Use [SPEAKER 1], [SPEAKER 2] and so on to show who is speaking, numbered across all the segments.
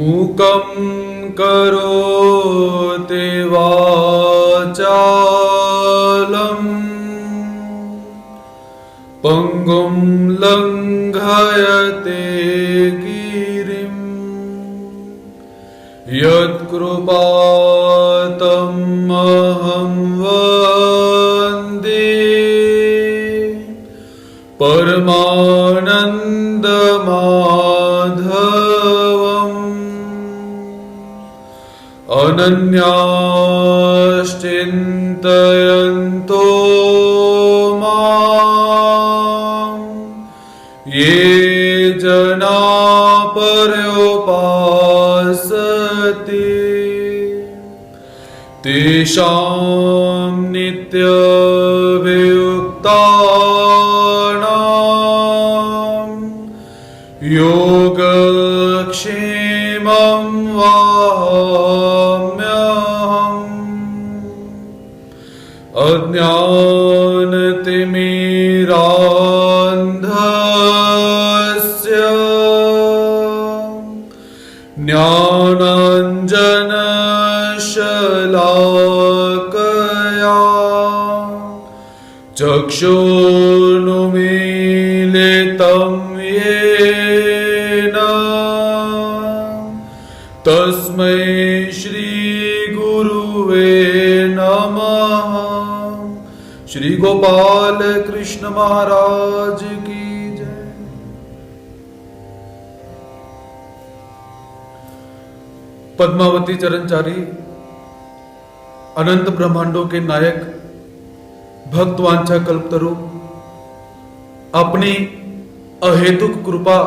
[SPEAKER 1] मूकं करोति वाचालं पंगुं लंघयते गिरिं यत्कृपातमहं वन्दे परमानन्दमाधवम् अनन्याश्चिन्तयन्तो मां ये जना पर्युपासते तेषां नित्यवियुक्तानां योगक्षेमं वहाम्यहम्। अज्ञानतिमिरान्धस्य ज्ञानाञ्जनशलाकया चक्षुरुन्मीलितं येन तस्मै श्री गुरुवे नमः। श्री गोपाल कृष्ण महाराज की जय। पद्मावती चरणचारी अनंत ब्रह्मांडों के नायक भक्तवांछा कल्पतरु अपनी अहेतुक कृपा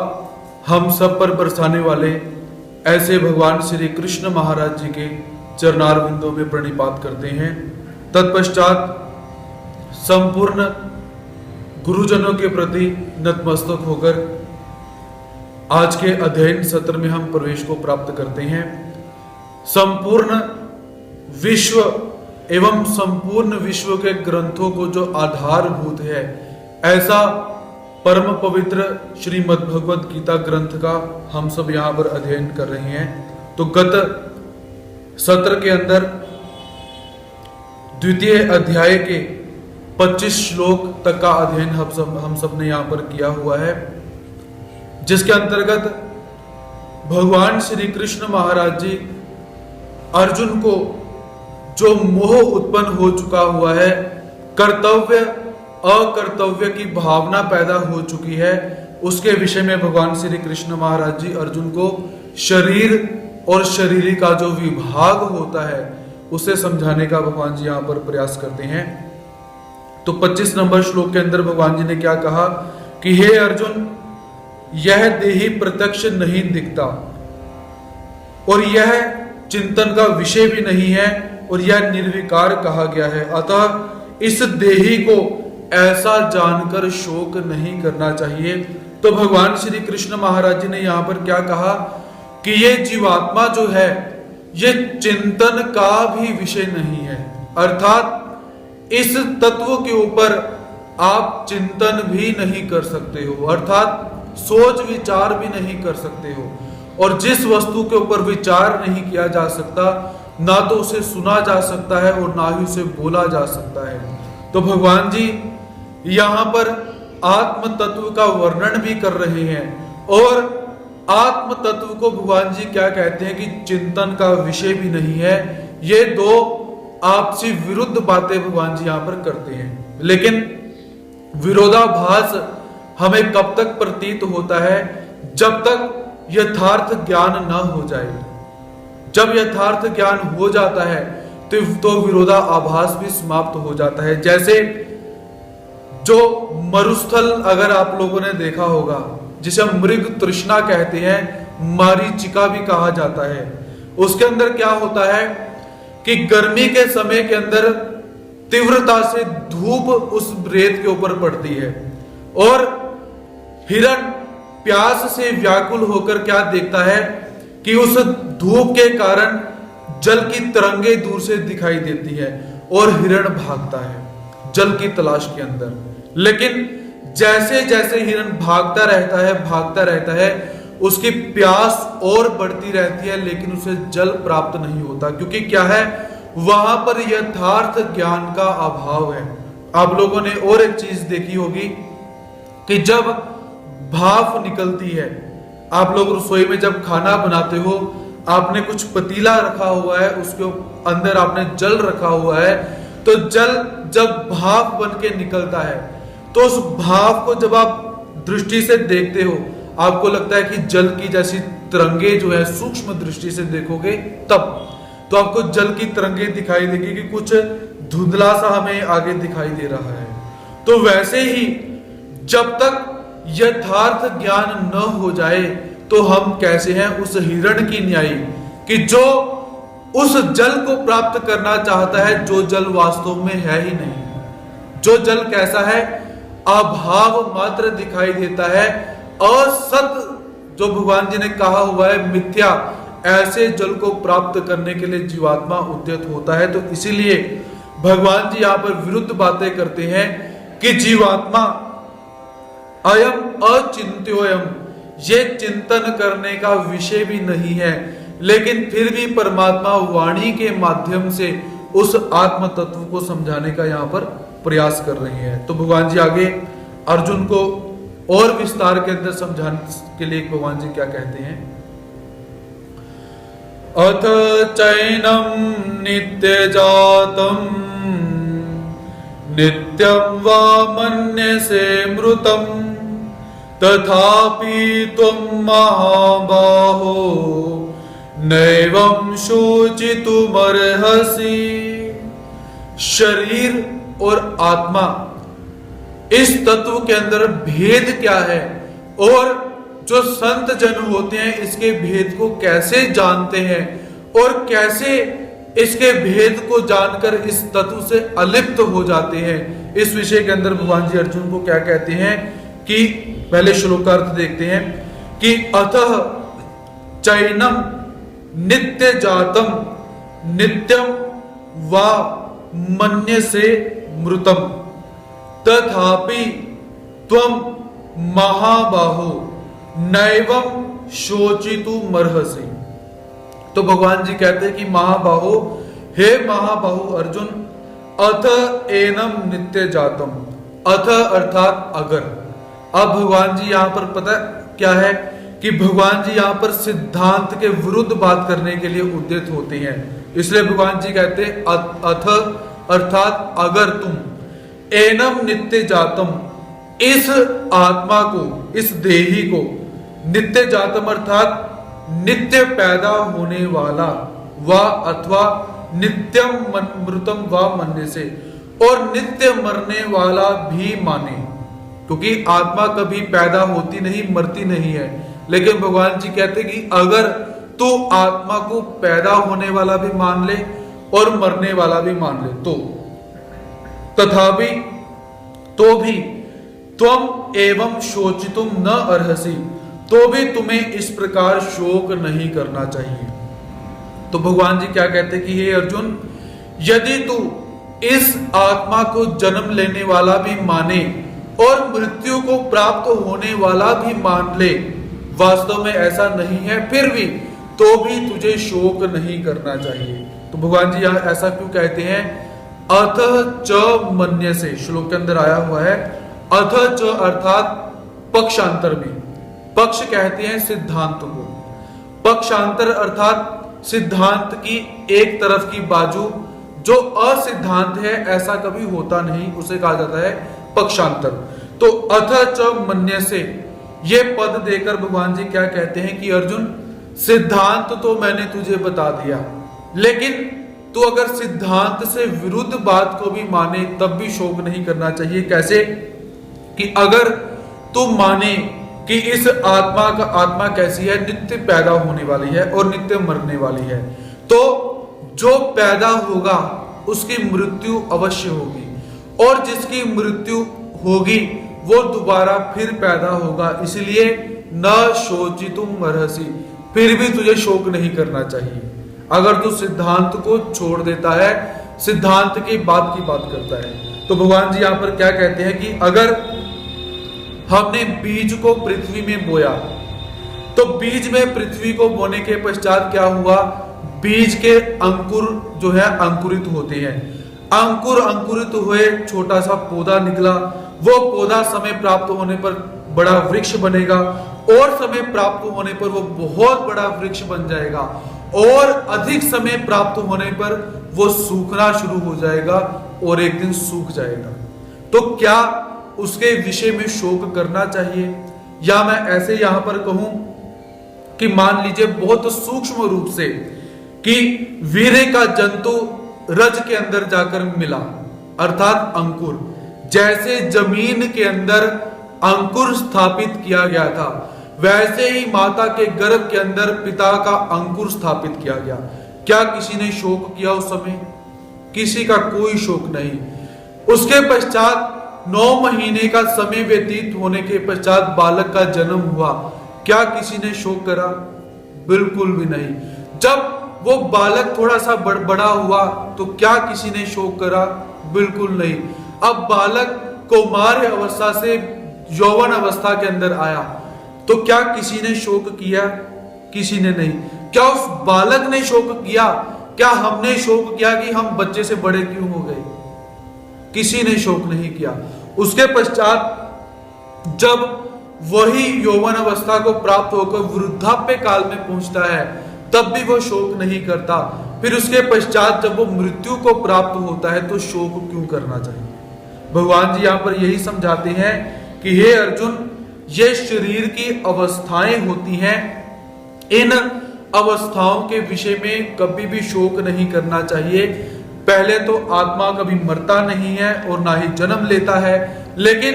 [SPEAKER 1] हम सब पर बरसाने वाले ऐसे भगवान श्री कृष्ण महाराज जी के चरणारविंदों में प्रणिपात करते हैं। तत्पश्चात संपूर्ण गुरुजनों के प्रति नतमस्तक होकर आज के अध्ययन सत्र में हम प्रवेश को प्राप्त करते हैं। संपूर्ण विश्व एवं संपूर्ण विश्व के ग्रंथों को जो आधारभूत है ऐसा परम पवित्र श्रीमद् भगवद गीता ग्रंथ का हम सब यहाँ पर अध्ययन कर रहे हैं। तो गत सत्र के अंदर द्वितीय अध्याय के 25 श्लोक तक का अध्ययन हम सब ने यहाँ पर किया हुआ है, जिसके अंतर्गत भगवान श्री कृष्ण महाराज जी अर्जुन को जो मोह उत्पन्न हो चुका हुआ है, कर्तव्य अकर्तव्य की भावना पैदा हो चुकी है, उसके विषय में भगवान श्री कृष्ण महाराज जी अर्जुन को शरीर और शरीरी का जो विभाग होता है उसे समझाने का भगवान जी यहाँ पर प्रयास करते हैं। तो 25 नंबर श्लोक के अंदर भगवान जी ने क्या कहा कि हे अर्जुन, यह देही प्रत्यक्ष नहीं दिखता और यह चिंतन का विषय भी नहीं है और यह निर्विकार कहा गया है, अतः इस देही को ऐसा जानकर शोक नहीं करना चाहिए। तो भगवान श्री कृष्ण महाराज जी ने यहाँ पर क्या कहा कि ये जीवात्मा जो है ये चिंतन का भी विषय नहीं है, अर्थात इस तत्व के ऊपर आप चिंतन भी नहीं कर सकते हो, अर्थात सोच विचार भी नहीं कर सकते हो। और जिस वस्तु के ऊपर विचार नहीं किया जा सकता, ना तो उसे सुना जा सकता है और ना ही उसे बोला जा सकता है। तो भगवान जी यहाँ पर आत्म तत्व का वर्णन भी कर रहे हैं और आत्म तत्व को भगवान जी क्या कहते हैं कि चिंतन का विषय भी नहीं है। ये दो आपसी विरुद्ध बातें भगवान जी यहाँ पर करते हैं, लेकिन विरोधाभास हमें कब तक प्रतीत होता है, जब तक यथार्थ ज्ञान न हो जाए। जब यथार्थ ज्ञान हो जाता है तो विरोधाभास भी समाप्त हो जाता है। जैसे जो मरुस्थल अगर आप लोगों ने देखा होगा, जिसे हम मृग तृष्णा कहते हैं, मारीचिका भी कहा जाता है, उसके अंदर क्या होता है कि गर्मी के समय के अंदर तीव्रता से धूप उस रेत के ऊपर पड़ती है और हिरण प्यास से व्याकुल होकर क्या देखता है कि उस धूप के कारण जल की तरंगे दूर से दिखाई देती है और हिरण भागता है जल की तलाश के अंदर। लेकिन जैसे जैसे हिरण भागता रहता है उसकी प्यास और बढ़ती रहती है, लेकिन उसे जल प्राप्त नहीं होता, क्योंकि क्या है, वहां पर यथार्थ ज्ञान का अभाव है। आप लोगों ने और एक चीज देखी होगी कि जब भाप निकलती है, आप लोग रसोई में जब खाना बनाते हो, आपने कुछ पतीला रखा हुआ है, उसके अंदर आपने जल रखा हुआ है, तो जल जब भाप बन के निकलता है, तो उस भाप को जब आप दृष्टि से देखते हो, आपको लगता है कि जल की जैसी तरंगे जो है, सूक्ष्म दृष्टि से देखोगे तब तो आपको जल की तरंगे दिखाई देगी कि कुछ धुंधला सा हमें आगे दिखाई दे रहा है। तो वैसे ही जब तक यथार्थ ज्ञान न हो जाए तो हम कैसे हैं उस हिरण की न्यायी, कि जो उस जल को प्राप्त करना चाहता है, जो जल वास्तव में है ही नहीं। जो जल कैसा है, अभाव मात्र दिखाई देता है, असत जो भगवान जी ने कहा हुआ है, मिथ्या, ऐसे जल को प्राप्त करने के लिए जीवात्मा उद्यत होता है। तो इसीलिए भगवान जी यहां पर विरुद्ध बातें करते हैं कि जीवात्मा अयम अचिंत्योयम, ये चिंतन करने का विषय भी नहीं है, लेकिन फिर भी परमात्मा वाणी के माध्यम से उस आत्म तत्व को समझाने का यहाँ पर प्रयास कर रहे हैं। तो भगवान जी आगे अर्जुन को और विस्तार के अंदर समझाने के लिए भगवान जी क्या कहते हैं, अथ चैनम नित्य जातम नित्यम वा मन्यसे मृतम तथापि त्वं महाबाहो नैवं शोचितुमर्हसि। शरीर और आत्मा, इस तत्व के अंदर भेद क्या है, और जो संत जन होते हैं इसके भेद को कैसे जानते हैं, और कैसे इसके भेद को जानकर इस तत्व से अलिप्त हो जाते हैं, इस विषय के अंदर भगवान जी अर्जुन को क्या कहते हैं कि पहले श्लोकार्थ देखते हैं कि अतः चैनम नित्य जातम नित्यम वा मन्यसे मृतम तथापि त्वं महाबाहो नैवं शोचितुमर्हसि। तो भगवान जी कहते हैं कि महाबाहो, हे महाबाहो अर्जुन, अथ एनम नित्य जातम, अथ अर्थात अगर। अब भगवान जी यहां पर पता क्या है कि भगवान जी यहां पर सिद्धांत के विरुद्ध बात करने के लिए उद्यत होते हैं, इसलिए भगवान जी कहते हैं अथ अर्थात अगर तुम, एनम नित्य जातम, इस आत्मा को, इस देही को, नित्य जातम अर्थात नित्य पैदा होने वाला, वा अथवा नित्यम मृतम वा मन्य से, और नित्य मरने वाला भी माने, क्योंकि आत्मा कभी पैदा होती नहीं, मरती नहीं है। लेकिन भगवान जी कहते हैं कि अगर तू आत्मा को पैदा होने वाला भी मान ले और मरने वाला भी मान ले, तो तथापि तो भी त्वम एवं शोचितुम न अर्हसि, तो भी तुम्हें इस प्रकार शोक नहीं करना चाहिए। तो भगवान जी क्या कहते हैं कि हे अर्जुन, यदि तू इस आत्मा को जन्म लेने वाला भी माने और मृत्यु को प्राप्त होने वाला भी मान ले, वास्तव में ऐसा नहीं है, फिर भी तो भी तुझे शोक नहीं करना चाहिए। तो भगवान जी यहां ऐसा क्यों कहते हैं, अतः च मन्य से, श्लोक के अंदर आया हुआ है, अतः च अर्थात पक्षांतर में, पक्ष कहते हैं सिद्धांत को, पक्षांतर अर्थात सिद्धांत की एक तरफ की बाजू, जो असिद्धांत है ऐसा कभी होता नहीं, उसे कहा जाता है पक्षांतर। तो अथ च मन्य से, ये पद देकर भगवान जी क्या कहते हैं कि अर्जुन, सिद्धांत तो मैंने तुझे बता दिया, लेकिन तू अगर सिद्धांत से विरुद्ध बात को भी माने तब भी शोक नहीं करना चाहिए। कैसे कि अगर तू माने कि इस आत्मा कैसी है, नित्य पैदा होने वाली है और नित्य मरने वाली है, तो जो पैदा होगा उसकी मृत्यु अवश्य होगी, और जिसकी मृत्यु होगी वो दोबारा फिर पैदा होगा, इसलिए न शोचितुम अर्हसि, फिर भी तुझे शोक नहीं करना चाहिए। अगर तू सिद्धांत को छोड़ देता है, सिद्धांत की बात करता है, तो भगवान जी यहां पर क्या कहते हैं कि अगर हमने बीज को पृथ्वी में बोया, तो बीज में पृथ्वी को बोने के पश्चात क्या हुआ, बीज के अंकुर जो है अंकुरित होते हैं, अंकुरित हुए, छोटा सा पौधा निकला, वो पौधा समय प्राप्त होने पर बड़ा वृक्ष बनेगा, और समय प्राप्त होने पर वो बहुत बड़ा वृक्ष बन जाएगा, और अधिक समय प्राप्त होने पर वो सूखना शुरू हो जाएगा और एक दिन सूख जाएगा। तो क्या उसके विषय में शोक करना चाहिए? या मैं ऐसे यहां पर कहूं कि मान लीजिए बहुत सूक्ष्म रूप से कि वीर्य का जंतु रज के अंदर जाकर मिला, अर्थात अंकुर, जैसे जमीन के अंदर अंकुर स्थापित किया गया था, वैसे ही माता के गर्भ के अंदर पिता का अंकुर स्थापित किया गया। क्या किसी ने शोक किया उस समय? किसी का कोई शोक नहीं। उसके पश्चात 9 महीने का समय व्यतीत होने के पश्चात बालक का जन्म हुआ। क्या किसी ने शोक करा? बिल्कुल भी नहीं। जब वो बालक थोड़ा सा बड़ा हुआ तो क्या किसी ने शोक करा? बिल्कुल नहीं। अब बालक कौमार्य अवस्था से यौवन अवस्था के अंदर आया तो क्या किसी ने शोक किया? किसी ने नहीं। क्या उस बालक ने शोक किया? क्या हमने शोक किया कि हम बच्चे से बड़े क्यों हो गए? किसी ने शोक नहीं किया। उसके पश्चात जब वही यौवन अवस्था को प्राप्त होकर वृद्धाप्य काल में पहुंचता है तब भी वो शोक नहीं करता। फिर उसके पश्चात जब वो मृत्यु को प्राप्त होता है तो शोक क्यों करना चाहिए? भगवान जी यहां पर यही समझाते हैं कि हे अर्जुन, ये शरीर की अवस्थाएं होती हैं, इन अवस्थाओं के विषय में कभी भी शोक नहीं करना चाहिए। पहले तो आत्मा कभी मरता नहीं है और ना ही जन्म लेता है, लेकिन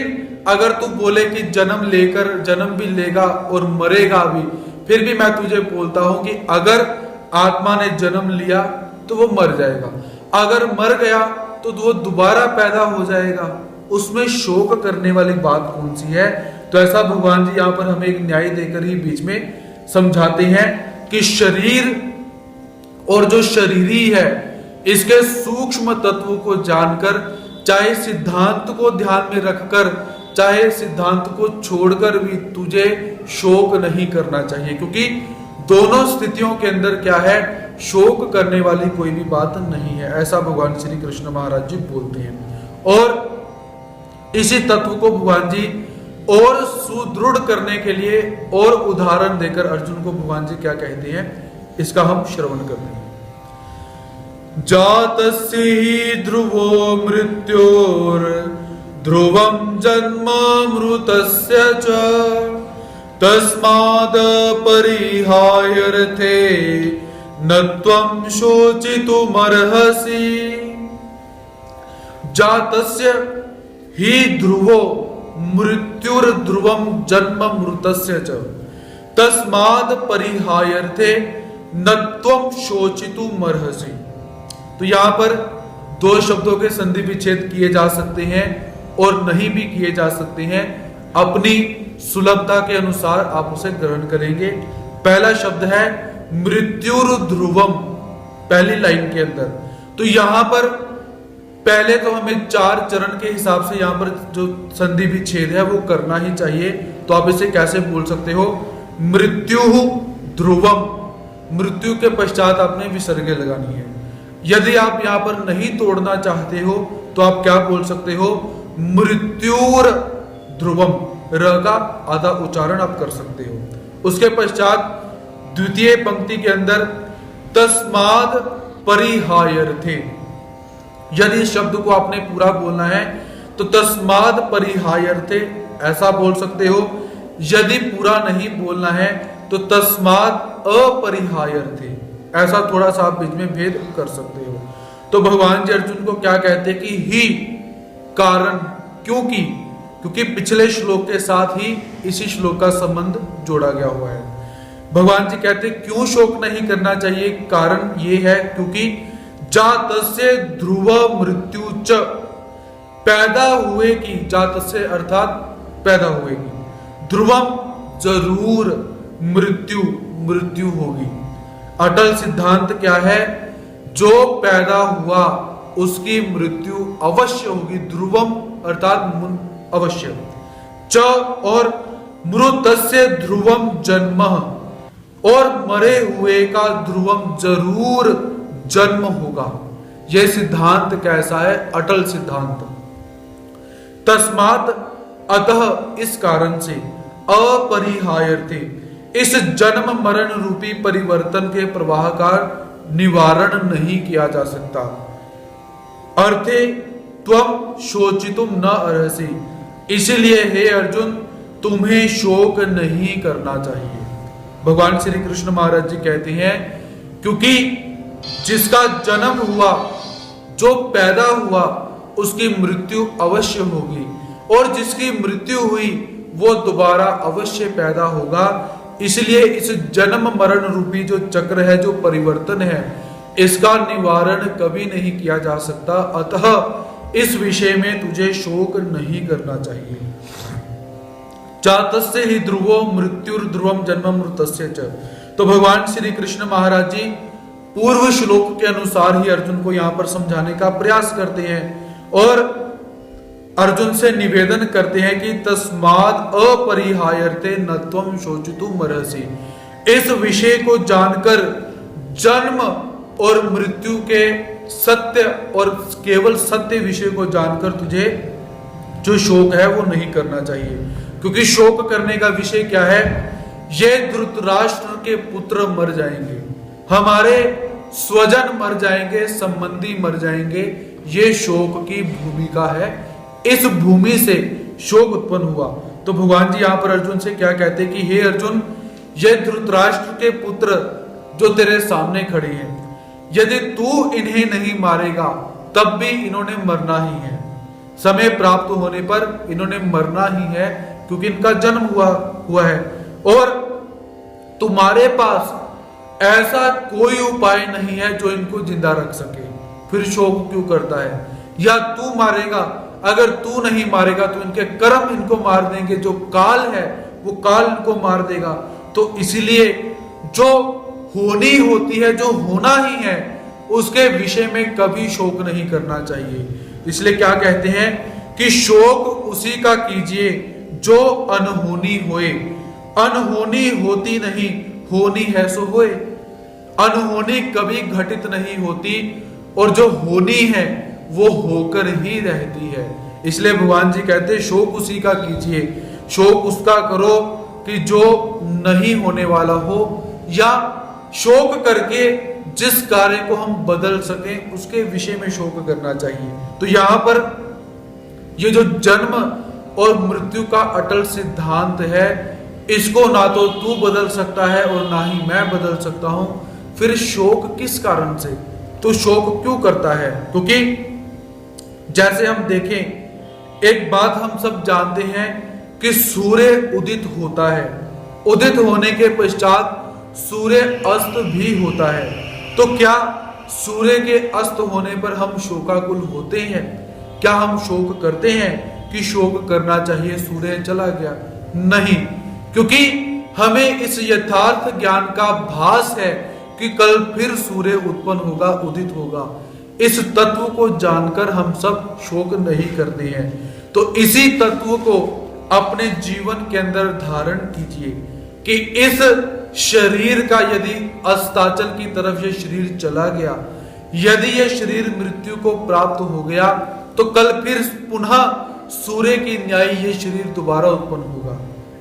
[SPEAKER 1] अगर तू बोले कि जन्म भी लेगा और मरेगा भी, फिर भी मैं तुझे बोलता हूं कि अगर आत्मा ने जन्म लिया तो वो मर जाएगा, अगर मर गया तो वो दोबारा पैदा हो जाएगा। उसमें शोक करने वाली बात कौन सी है? तो ऐसा भगवान जी यहाँ पर हमें एक न्याय देकर ही बीच में समझाते हैं कि शरीर और जो शरीरी है इसके सूक्ष्म तत्व को जानकर, चाहे सिद्धांत को ध्यान में रखकर, चाहे सिद्धांत को छोड़कर भी तुझे शोक नहीं करना चाहिए, क्योंकि दोनों स्थितियों के अंदर क्या है, शोक करने वाली कोई भी बात नहीं है। ऐसा भगवान श्री कृष्ण महाराज जी बोलते हैं। और इसी तत्व को भगवान जी और सुदृढ़ करने के लिए और उदाहरण देकर अर्जुन को भगवान जी क्या कहते हैं, इसका हम श्रवण करते हैं। जातस्य हि ध्रुवो मृत्योर ध्रुवं जन्म मृतस्य च तस्माद् परिहायर्थे न त्वं शोचितुमर्हसि। जातस्य हि ध्रुवो मृत्युर्ध्रुवं जन्म मृतस्य च तस्माद् परिहायर्थे न त्वं शोचितुमर्हसि। तो यहां पर 2 शब्दों के संधि विच्छेद किए जा सकते हैं और नहीं भी किए जा सकते हैं, अपनी सुलभता के अनुसार आप उसे ग्रहण करेंगे। पहला शब्द है मृत्युर्ध्रुवम, पहली लाइन के अंदर। तो यहां पर पहले तो हमें 4 चरण के हिसाब से यहां पर जो संधि विच्छेद है वो करना ही चाहिए। तो आप इसे कैसे बोल सकते हो, मृत्यु ध्रुवम, मृत्यु के पश्चात आपने विसर्ग लगानी है। यदि आप यहां पर नहीं तोड़ना चाहते हो तो आप क्या बोल सकते हो, मृत्युर ध्रुवम, र का आधा उच्चारण आप कर सकते हो। उसके पश्चात द्वितीय पंक्ति के अंदर तस्माद परिहायर्थे, यदि शब्द को आपने पूरा बोलना है तो तस्माद परिहायर्थे ऐसा बोल सकते हो। यदि पूरा नहीं बोलना है तो तस्माद अपरिहायर्थे, ऐसा थोड़ा सा आप बीच में भेद कर सकते हो। तो भगवान जी अर्जुन को क्या कहते हैं कि ही कारण, क्योंकि पिछले श्लोक के साथ ही इसी श्लोक का संबंध जोड़ा गया हुआ है। भगवान जी कहते हैं क्यों शोक नहीं करना चाहिए, कारण ये है क्योंकि जातस्य ध्रुव मृत्यु च, पैदा हुए की, जातस्य अर्थात पैदा हुए की, ध्रुवम जरूर, मृत्यु होगी। अटल सिद्धांत क्या है, जो पैदा हुआ उसकी मृत्यु अवश्य होगी। ध्रुवम अर्थात अवश्य, च और मृतस्य ध्रुवम जन्म, और मरे हुए का ध्रुवम जरूर जन्म होगा। यह सिद्धांत कैसा है? अटल सिद्धांत। तस्मात् अतः इस कारण से अपरिहार्यते, इस जन्म मरण रूपी परिवर्तन के प्रवाह का निवारण नहीं किया जा सकता। अर्थे त्वम शोचितुम न अर्हसि, इसलिए हे अर्जुन तुम्हें शोक नहीं करना चाहिए। भगवान श्री कृष्ण महाराज जी कहते हैं क्योंकि जिसका जन्म हुआ, जो पैदा हुआ, उसकी मृत्यु अवश्य होगी, और जिसकी मृत्यु हुई वो दोबारा अवश्य पैदा होगा। इसलिए इस जन्म मरण रूपी जो चक्र है, जो परिवर्तन है, इसका निवारण कभी नहीं किया जा सकता। अतः इस विषय में तुझे शोक नहीं करना चाहिए। जातस्य ही ध्रुवो मृत्युर ध्रुवम जन्म मृतस्य च। तो भगवान श्री कृष्ण महाराज जी पूर्व श्लोक के अनुसार ही अर्जुन को यहां पर समझाने का प्रयास करते हैं और अर्जुन से निवेदन करते हैं कि तस्माद् अपरिहार्यते न त्वं शोचितुम् अर्हसि। इस विषय को जानकर जन्म और मृत्यु के सत्य और केवल सत्य विषय को जानकर तुझे जो शोक है वो नहीं करना चाहिए। क्योंकि शोक करने का विषय क्या है? ये धृतराष्ट्र के पुत्र मर जाएंगे, हमारे स्वजन मर जाएंगे, संबंधी मर जाएंगे, ये शोक की भूमिका है। इस भूमि से शोक उत्पन्न हुआ। तो भगवान जी यहां पर अर्जुन से क्या कहते हैं कि हे अर्जुन, ये धृतराष्ट्र के पुत्र जो तेरे सामने खड़े हैं, यदि तू इन्हें नहीं मारेगा तब भी इन्होंने मरना ही है। समय प्राप्त होने पर इन्होंने मरना ही है, क्योंकि इनका जन्म हुआ है। और तुम्हारे पास ऐसा कोई उपाय नहीं है जो इनको जिंदा रख सके, फिर शोक क्यों करता है? या तू मारेगा, अगर तू नहीं मारेगा तो इनके कर्म इनको मार देंगे, जो काल है वो काल इनको मार देगा। तो इसीलिए जो होनी होती है, जो होना ही है, उसके विषय में कभी शोक नहीं करना चाहिए। इसलिए क्या कहते हैं कि शोक उसी का कीजिए जो अनहोनी होए। अनहोनी होती नहीं, होनी है सो होए। अनहोनी कभी घटित नहीं होती, और जो होनी है वो होकर ही रहती है। इसलिए भगवान जी कहते हैं शोक उसी का कीजिए। शोक उसका करो कि जो नहीं होने वाला हो, या शोक करके जिस कार्य को हम बदल सकें उसके विषय में शोक करना चाहिए। तो यहां पर ये जो जन्म और मृत्यु का अटल सिद्धांत है, इसको ना तो तू बदल सकता है और ना ही मैं बदल सकता हूं। फिर शोक किस कारण से? तो शोक क्यों करता है? क्योंकि जैसे हम देखें, एक बात हम सब जानते हैं कि सूर्य उदित होता है, उदित होने के पश्चात सूर्य अस्त भी होता है। तो क्या सूर्य के अस्त होने पर हम शोकाकुल होते हैं? क्या हम शोक करते हैं कि शोक करना चाहिए, सूर्य चला गया? नहीं, क्योंकि हमें इस यथार्थ ज्ञान का भास है कि कल फिर सूर्य उत्पन्न होगा, उदित होगा। इस तत्व को जानकर हम सब शोक नहीं करते हैं। तो इसी तत्व को अपने जीवन के अंदर धारण कीजिए कि इस शरीर का यदि अस्ताचल की तरफ ये शरीर चला गया, यदि ये शरीर मृत्यु को प्राप्त हो गया, तो कल फिर पुनः सूर्य की न्याय ये शरीर दोबारा उत्पन्न होगा।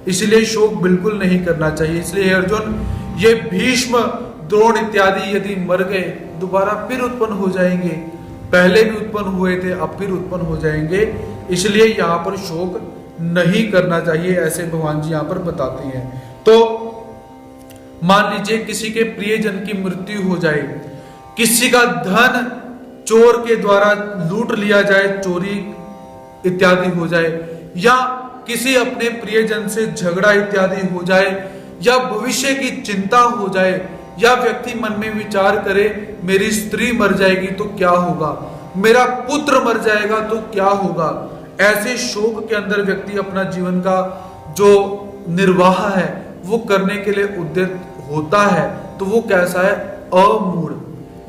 [SPEAKER 1] इसलिए शोक बिल्कुल नहीं करना चाहिए। इसलिए अर्जुन, ये भीष्म, द्रोण इत्यादि यदि मर गए दोबारा फिर उत्पन्न हो जाएंगे, पहले भी उत्पन्न हुए थे, अब फिर उत्पन्न हो जाएंगे। इसलिए यहाँ पर शोक नहीं करना चाहिए, ऐसे भगवान जी यहाँ पर बताते हैं। तो मान लीजिए किसी के प्रियजन की मृत्यु हो जाए, किसी का धन चोर के द्वारा लूट लिया जाए, चोरी इत्यादि हो जाए, या किसी अपने प्रियजन से झगड़ा इत्यादि हो जाए, या भविष्य की चिंता हो जाए, या व्यक्ति मन में विचार करे मेरी स्त्री मर जाएगी तो क्या होगा, मेरा पुत्र मर जाएगा तो क्या होगा। ऐसे शोक के अंदर व्यक्ति अपना जीवन का जो निर्वाह है वो करने के लिए उद्यत होता है। तो वो कैसा है? अमूढ़,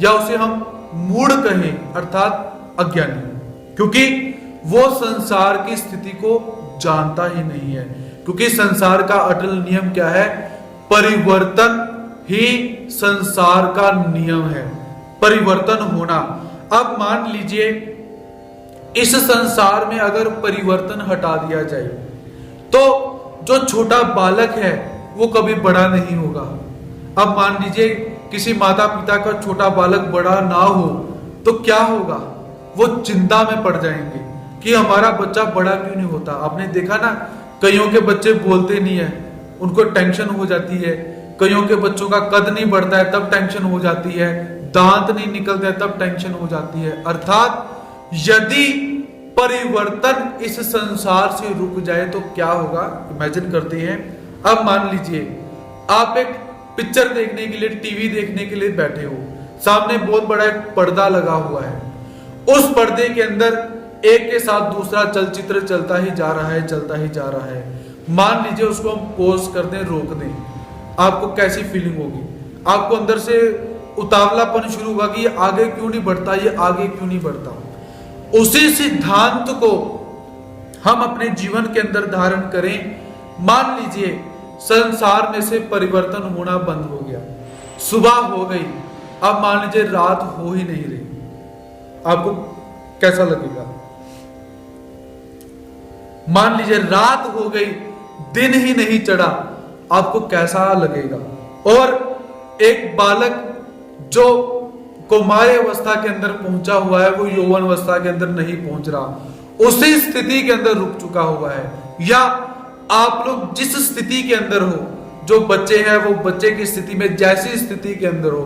[SPEAKER 1] या उसे हम मूढ़ कहें, अर्थात अज्ञानी, क्योंकि वो संसार की स्थिति को जानता ही नहीं है। क्योंकि संसार का अटल नियम क्या है? परिवर्तन ही संसार का नियम है, परिवर्तन होना। अब मान लीजिए इस संसार में अगर परिवर्तन हटा दिया जाए तो जो छोटा बालक है वो कभी बड़ा नहीं होगा। अब मान लीजिए किसी माता पिता का छोटा बालक बड़ा ना हो तो क्या होगा? वो चिंता में पड़ जाएंगे कि हमारा बच्चा बड़ा क्यों नहीं होता। आपने देखा ना, कईयों के बच्चे बोलते नहीं है, उनको टेंशन हो जाती है। कईयों के बच्चों का कद नहीं बढ़ता है तब टेंशन हो जाती है, दांत नहीं निकलते हैं तब टेंशन हो जाती है। अर्थात यदि परिवर्तन इस संसार से रुक जाए तो क्या होगा? इमेजिन करते हैं। अब मान लीजिए आप एक पिक्चर देखने के लिए, टीवी देखने के लिए बैठे हो, सामने बहुत बड़ा एक पर्दा लगा हुआ है, उस पर्दे के अंदर एक के साथ दूसरा चलचित्र चलता ही जा रहा है, चलता ही जा रहा है। मान लीजिए उसको हम पॉज कर दें, रोक दें, आपको कैसी फीलिंग होगी? आपको अंदर से उतावलापन शुरू होगा कि ये आगे क्यों नहीं बढ़ता, ये आगे क्यों नहीं बढ़ता। उसी सिद्धांत को हम अपने जीवन के अंदर धारण करें। मान लीजिए संसार में से परिवर्तन होना बंद हो गया, सुबह हो गई, अब मान लीजिए रात हो ही नहीं रही, आपको कैसा लगेगा? मान लीजिए रात हो गई, दिन ही नहीं चढ़ा, आपको कैसा लगेगा? और एक बालक जो कौमार अवस्था के अंदर पहुंचा हुआ है वो यौवन अवस्था के अंदर नहीं पहुंच रहा, उसी स्थिति के अंदर रुक चुका हुआ है। या आप लोग जिस स्थिति के अंदर हो, जो बच्चे हैं वो बच्चे की स्थिति में जैसी स्थिति के अंदर हो,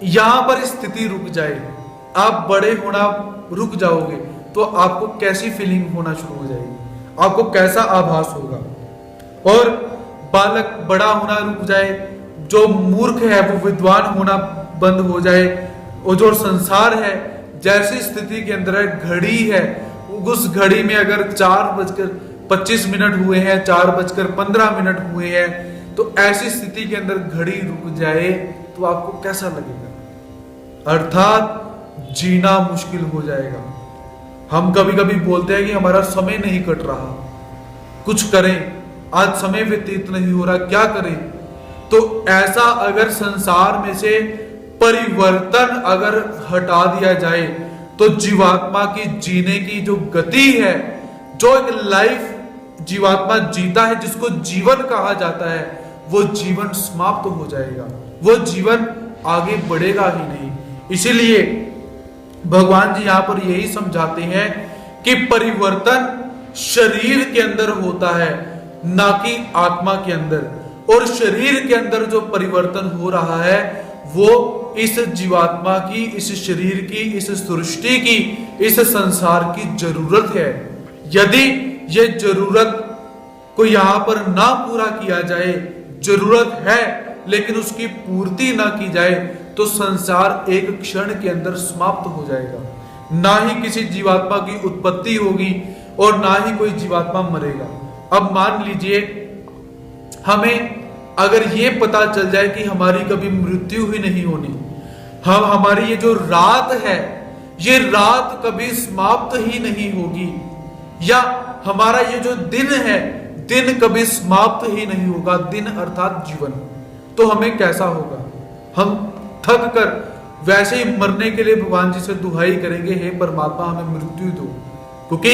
[SPEAKER 1] यहां पर स्थिति रुक जाए, आप बड़े होना रुक जाओगे तो आपको कैसी फीलिंग होना शुरू हो जाएगी? आपको कैसा आभास होगा? और बालक बड़ा होना रुक जाए, जो मूर्ख है वो विद्वान होना बंद हो जाए, और जो संसार है जैसी स्थिति के अंदर है, घड़ी है, उस घड़ी में अगर 4:25 हुए हैं, 4:15 हुए हैं, तो ऐसी स्थिति के अंदर घड़ी रुक जाए तो आपको कैसा लगेगा? अर्थात जीना मुश्किल हो जाएगा। हम कभी कभी बोलते हैं कि हमारा समय नहीं कट रहा, कुछ करें, आज समय व्यतीत नहीं हो रहा, क्या करें? तो ऐसा अगर संसार में से परिवर्तन अगर हटा दिया जाए तो जीवात्मा की जीने की जो गति है, जो एक लाइफ जीवात्मा जीता है, जिसको जीवन कहा जाता है, वो जीवन समाप्त हो जाएगा, वो जीवन आगे बढ़ेगा ही नहीं। इसीलिए भगवान जी यहां पर यही समझाते हैं कि परिवर्तन शरीर के अंदर होता है, ना कि आत्मा के अंदर। और शरीर के अंदर जो परिवर्तन हो रहा है वो इस जीवात्मा की, इस शरीर की, इस सृष्टि की, इस संसार की जरूरत है। यदि ये जरूरत को यहां पर ना पूरा किया जाए, जरूरत है लेकिन उसकी पूर्ति ना की जाए, तो संसार एक क्षण के अंदर समाप्त हो जाएगा। ना ही किसी जीवात्मा की उत्पत्ति होगी और ना ही कोई जीवात्मा मरेगा। अब मान लीजिए हमें अगर ये पता चल जाए कि हमारी कभी मृत्यु ही नहीं होनी, हमारी ये जो रात है, ये रात कभी समाप्त ही नहीं होगी, या हमारा ये जो दिन है, दिन कभी समाप्त ही नहीं होगा, दिन अर्थात जीवन, तो हमें कैसा होगा? हम थक कर वैसे ही मरने के लिए भगवान जी से दुहाई करेंगे, हे परमात्मा हमें मृत्यु दो। क्योंकि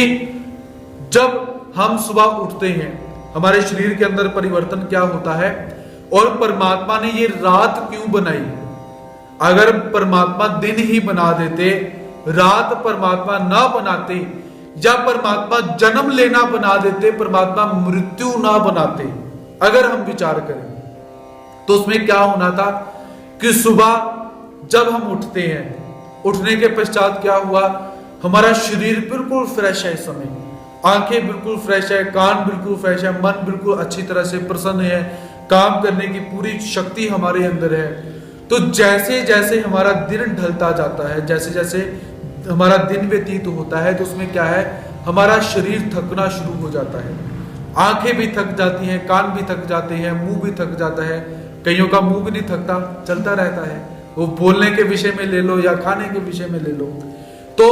[SPEAKER 1] जब हम सुबह उठते हैं, हमारे शरीर के अंदर परिवर्तन क्या होता है, और परमात्मा ने ये रात क्यों बनाई? अगर परमात्मा दिन ही बना देते, रात परमात्मा ना बनाते, या परमात्मा जन्म लेना बना देते, परमात्मा मृत्यु ना बनाते, अगर हम विचार करें तो उसमें क्या होना था कि सुबह जब हम उठते हैं, उठने के पश्चात क्या हुआ, हमारा शरीर बिल्कुल फ्रेश है, इस समय आंखें बिल्कुल फ्रेश है, कान बिल्कुल फ्रेश है, मन बिल्कुल अच्छी तरह से प्रसन्न है, काम करने की पूरी शक्ति हमारे अंदर है। तो जैसे जैसे हमारा दिन ढलता जाता है, जैसे जैसे हमारा दिन व्यतीत होता है, तो उसमें क्या है, हमारा शरीर थकना शुरू हो जाता है, आंखें भी थक जाती हैं, कान भी थक जाते हैं, मुंह भी थक जाता है। कईयों का मुंह भी नहीं थकता, चलता रहता है, वो बोलने के विषय में ले लो या खाने के विषय में ले लो, तो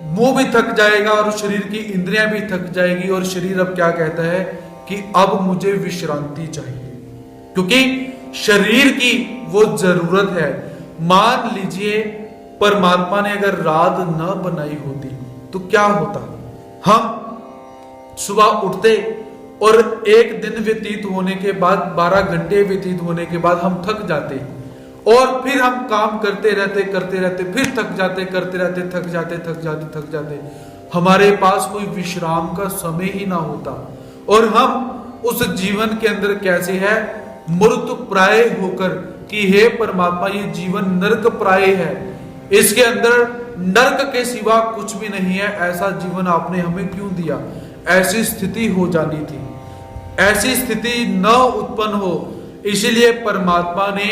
[SPEAKER 1] मुंह भी थक जाएगा और शरीर की इंद्रियां भी थक जाएगी। और शरीर अब क्या कहता है कि अब मुझे विश्रांति चाहिए, क्योंकि शरीर की वो जरूरत है। मान लीजिए परमात्मा ने अगर रात न बनाई होती तो क्या होता? हम सुबह उठते और एक दिन व्यतीत होने के बाद, 12 घंटे व्यतीत होने के बाद हम थक जाते, और फिर हम काम करते रहते, फिर थक जाते, करते रहते, थक जाते, हमारे पास कोई विश्राम का समय ही ना होता, और हम उस जीवन के अंदर कैसे है, मृत प्राय होकर कि हे परमात्मा ये जीवन नरक प्राय है, इसके अंदर नरक के सिवा कुछ भी नहीं है, ऐसा जीवन आपने हमें क्यों दिया? ऐसी स्थिति हो जानी थी, ऐसी स्थिति न उत्पन्न हो, इसलिए परमात्मा ने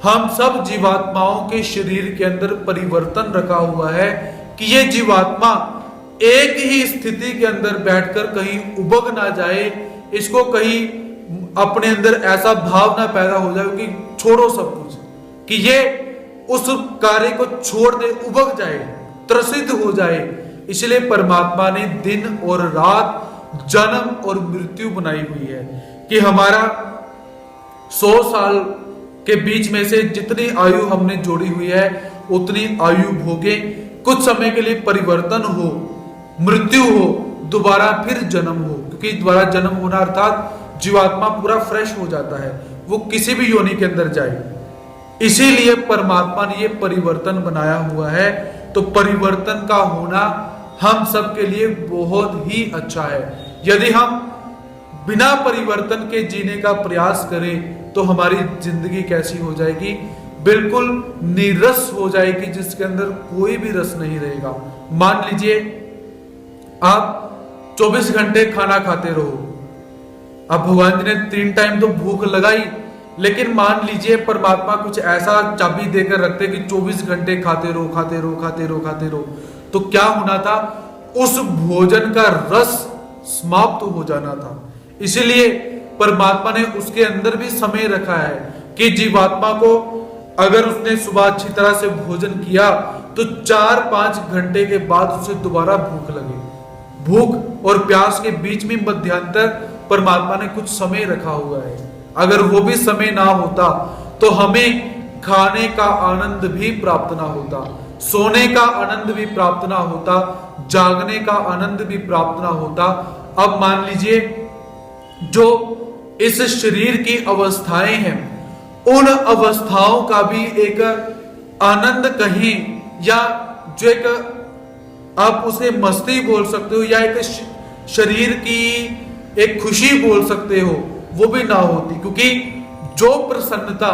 [SPEAKER 1] हम सब जीवात्माओं के शरीर के अंदर परिवर्तन रखा हुआ है कि ये जीवात्मा एक ही स्थिति के अंदर बैठकर कहीं उबग ना जाए, इसको कहीं अपने अंदर ऐसा भाव ना पैदा हो जाए कि छोड़ो सब कुछ, कि ये उस कार्य को छोड़ दे, उबग जाए, त्रसित हो जाए। इसलिए परमात्मा ने दिन और रात, जन्म और मृत्यु बनाई हुई है कि हमारा 100 साल के बीच में से जितनी आयु हमने जोड़ी हुई है उतनी आयु भोगे, कुछ समय के लिए परिवर्तन हो, मृत्यु हो, दोबारा फिर जन्म हो, क्योंकि दोबारा जन्म होना अर्थात जीवात्मा पूरा फ्रेश हो जाता है, वो किसी भी योनि के अंदर जाए। इसीलिए परमात्मा ने ये परिवर्तन बनाया हुआ है। तो परिवर्तन का होना हम सब के लिए बहुत ही अच्छा है। यदि हम बिना परिवर्तन के जीने का प्रयास करें तो हमारी जिंदगी कैसी हो जाएगी? बिल्कुल नीरस हो जाएगी, जिसके अंदर कोई भी रस नहीं रहेगा। मान लीजिए आप 24 घंटे खाना खाते रहो, अब भगवान जी ने 3 टाइम तो भूख लगाई, लेकिन मान लीजिए परमात्मा कुछ ऐसा चाबी देकर रखते कि 24 घंटे खाते रहो, तो क्या होना था? उस भोजन का रस समाप्त हो जाना था। इसीलिए परमात्मा ने उसके अंदर भी समय रखा है कि जीवात्मा को अगर उसने सुबह अच्छी तरह से भोजन किया तो 4-5 घंटे के बाद उसे दोबारा भूख लगे। भूख और प्यास के बीच में मध्यांतर परमात्मा ने कुछ समय रखा हुआ है। अगर वो भी समय ना होता तो हमें खाने का आनंद भी प्राप्त ना होता, सोने का आनंद भी प्राप्त ना होता, जागने का आनंद भी प्राप्त ना होता। अब मान लीजिए जो इस शरीर की अवस्थाएं हैं, उन अवस्थाओं का भी एक आनंद कहें, या जो एक आप उसे मस्ती बोल सकते हो, या एक शरीर की एक खुशी बोल सकते हो, वो भी ना होती। क्योंकि जो प्रसन्नता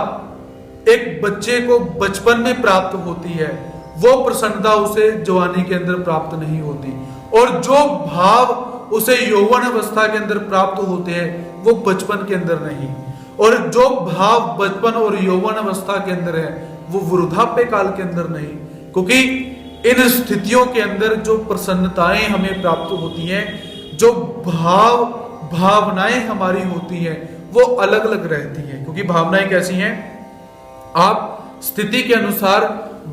[SPEAKER 1] एक बच्चे को बचपन में प्राप्त होती है, वो प्रसन्नता उसे जवानी के अंदर प्राप्त नहीं होती, और जो भाव उसे यौवन अवस्था के अंदर प्राप्त होते हैं वो बचपन के अंदर नहीं, और जो भाव बचपन और यौवन अवस्था के अंदर है वो वृद्धाप्य काल के अंदर नहीं। क्योंकि इन स्थितियों के अंदर जो प्रसन्नताएं हमें प्राप्त होती हैं, जो भावनाएं हमारी होती हैं, वो अलग अलग रहती हैं। क्योंकि भावनाएं कैसी हैं? आप स्थिति के अनुसार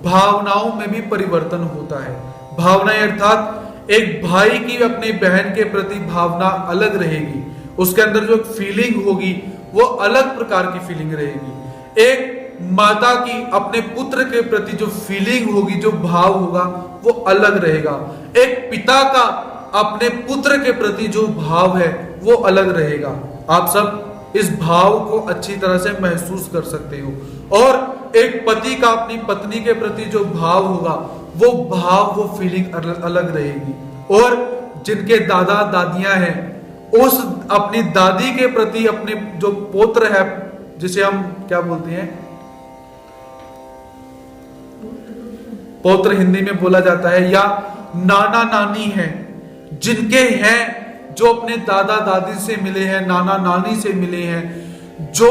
[SPEAKER 1] भावनाओं में भी परिवर्तन होता है। भावनाएं अर्थात एक भाई की अपनी बहन के प्रति भावना अलग रहेगी, उसके अंदर जो फीलिंग होगी वो अलग प्रकार की फीलिंग रहेगी। एक माता की अपने पुत्र के प्रति जो फीलिंग होगी, जो भाव होगा, वो अलग रहेगा। एक पिता का अपने पुत्र के प्रति जो भाव है वो अलग रहेगा। आप सब इस भाव को अच्छी तरह से महसूस कर सकते हो। और एक पति का अपनी पत्नी के प्रति जो भाव होगा, वो फीलिंग अलग रहेगी। और जिनके दादा दादियां हैं, उस अपनी दादी के प्रति अपने जो पौत्र है, जिसे हम क्या बोलते हैं, पौत्र हिंदी में बोला जाता है, या नाना नानी है, जिनके हैं, जो अपने दादा दादी से मिले हैं, नाना नानी से मिले हैं, जो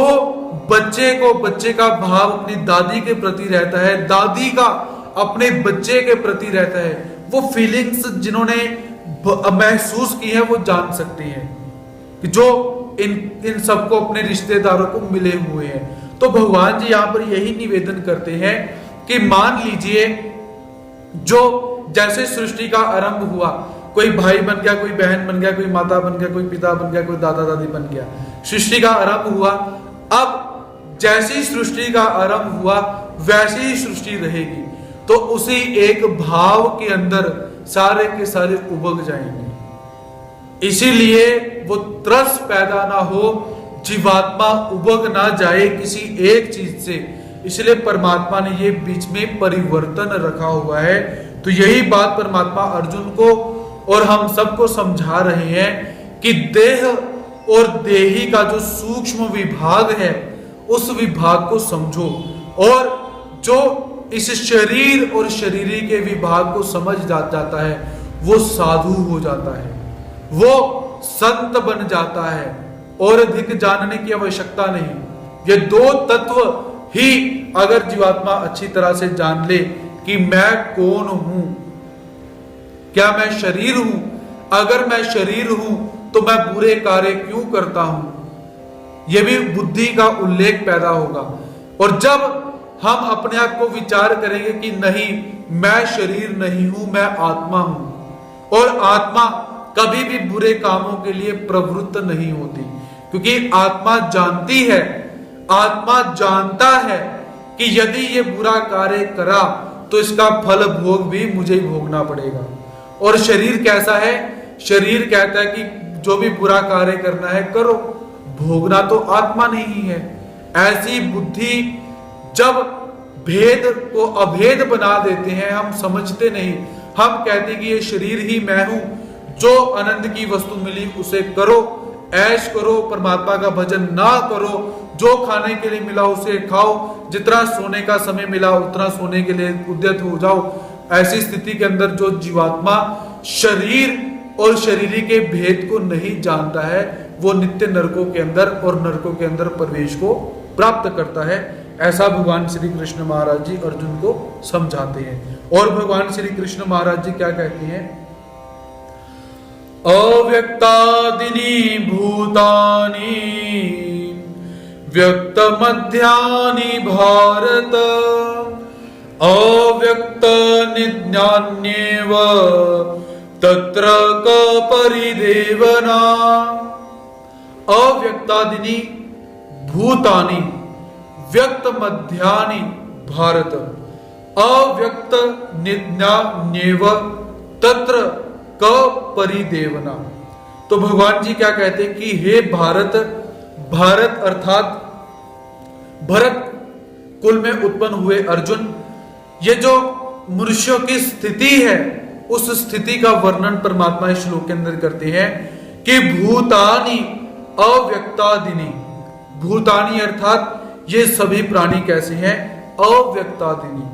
[SPEAKER 1] बच्चे का भाव अपनी दादी के प्रति रहता है, दादी का अपने बच्चे के प्रति रहता है, वो फीलिंग्स जिन्होंने महसूस की है वो जान सकते हैं कि जो इन सबको अपने रिश्तेदारों को मिले हुए हैं। तो भगवान जी यहाँ पर यही निवेदन करते हैं कि मान लीजिए जो जैसे सृष्टि का आरंभ हुआ, कोई भाई बन गया, कोई बहन बन गया, कोई माता बन गया, कोई पिता बन गया, कोई दादा दादी बन गया। सृष्टि का आरंभ हुआ। अब जैसी सृष्टि का आरंभ हुआ वैसी ही सृष्टि रहेगी। तो उसी एक भाव के अंदर सारे के सारे उबग जाएंगे। इसीलिए वो त्रस पैदा ना हो, जीवात्मा उबग ना जाए किसी एक चीज से। इसलिए परमात्मा ने ये बीच में परिवर्तन रखा हुआ है। तो यही बात परमात्मा अर्जुन को और हम सबको समझा रहे हैं कि देह और देही का जो सूक्ष्म विभाग है उस विभाग को समझो, और जो इस शरीर और शरीरी के विभाग को समझ जाता है वो साधु हो जाता है, वो संत बन जाता है, और अधिक जानने की आवश्यकता नहीं। ये दो तत्व ही अगर जीवात्मा अच्छी तरह से जान ले कि मैं कौन हूं, क्या मैं शरीर हूं, अगर मैं शरीर हूं तो मैं बुरे कार्य क्यों करता हूं, यह भी बुद्धि का उल्लेख पैदा होगा। और जब हम अपने आप को विचार करेंगे कि नहीं मैं शरीर नहीं हूं, मैं आत्मा हूं, और आत्मा कभी भी बुरे कामों के लिए प्रवृत्त नहीं होती, क्योंकि आत्मा जानती है, आत्मा जानता है कि यदि ये बुरा कार्य करा तो इसका फल भोग भी मुझे ही भोगना पड़ेगा। और शरीर कैसा है, शरीर कहता है कि जो भी बुरा कार्य करना है करो, भोगना तो आत्मा नहीं है। ऐसी बुद्धि जब भेद को अभेद बना देते हैं, हम समझते नहीं, हम कहते हैं कि ये शरीर ही मैं हूं, जो आनंद की वस्तु मिली उसे करो, ऐश करो, परमात्मा का भजन ना करो, जो खाने के लिए मिला उसे खाओ, जितना सोने का समय मिला उतना सोने के लिए उद्यत हो जाओ। ऐसी स्थिति के अंदर जो जीवात्मा शरीर और शरीरी के भेद को नहीं जानता है वो नित्य नरकों के अंदर और नरकों के अंदर प्रवेश को प्राप्त करता है। ऐसा भगवान श्री कृष्ण महाराज जी अर्जुन को समझाते हैं। और भगवान श्री कृष्ण महाराज जी क्या कहते हैं, अव्यक्तादीनि भूतानि व्यक्त मध्यानि भारत अव्यक्त निज्ञान्येव तत्र क परिदेवना। अव्यक्तादीनि भूतानि व्यक्त मध्यानि भारत अव्यक्त निज्ञान्येव तत्र क परिदेवना। तो भगवान जी क्या कहते हैं कि हे भारत, भारत अर्थात भरत कुल में उत्पन्न हुए अर्जुन, ये जो मनुष्यों की स्थिति है उस स्थिति का वर्णन परमात्मा इस श्लोक के अंदर करते हैं कि भूतानि अव्यक्तादीनि। भूतानि अर्थात ये सभी प्राणी कैसे हैं, अव्यक्तादीनि,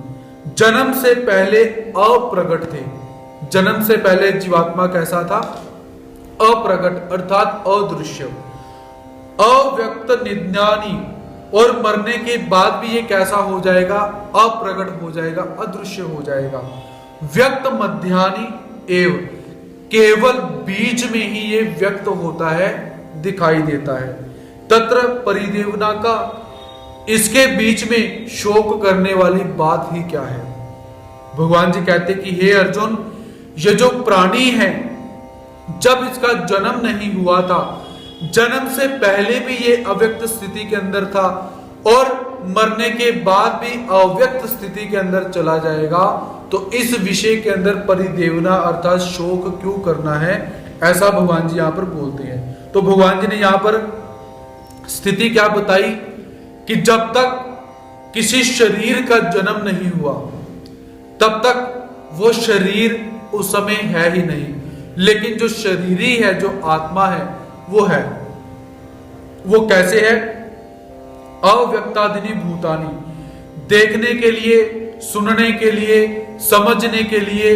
[SPEAKER 1] जन्म से पहले अप्रगट थे। जन्म से पहले जीवात्मा कैसा था, अप्रगट अर्थात अदृश्य, अव्यक्त निज्ञानी, और मरने के बाद भी ये कैसा हो जाएगा, अप्रगट हो जाएगा, अदृश्य हो जाएगा। व्यक्त मध्यानि एव, केवल बीच में ही ये व्यक्त होता है, दिखाई देता है। तत्र परिदेवना का, इसके बीच में शोक करने वाली बात ही क्या है। भगवान जी कहते कि हे अर्जुन, ये जो प्राणी है जब इसका जन्म नहीं हुआ था, जन्म से पहले भी ये अव्यक्त स्थिति के अंदर था और मरने के बाद भी अव्यक्त स्थिति के अंदर चला जाएगा। तो इस विषय के अंदर परिदेवना अर्थात शोक क्यों करना है, ऐसा भगवान जी यहां पर बोलते हैं। तो भगवान जी ने यहां पर स्थिति क्या बताई कि जब तक किसी शरीर का जन्म नहीं हुआ तब तक वो शरीर उस समय है ही नहीं, लेकिन जो शरीरी है, जो आत्मा है, वो है। वो कैसे है, अव्यक्तादीनि भूतानि, देखने के लिए, सुनने के लिए, समझने के लिए,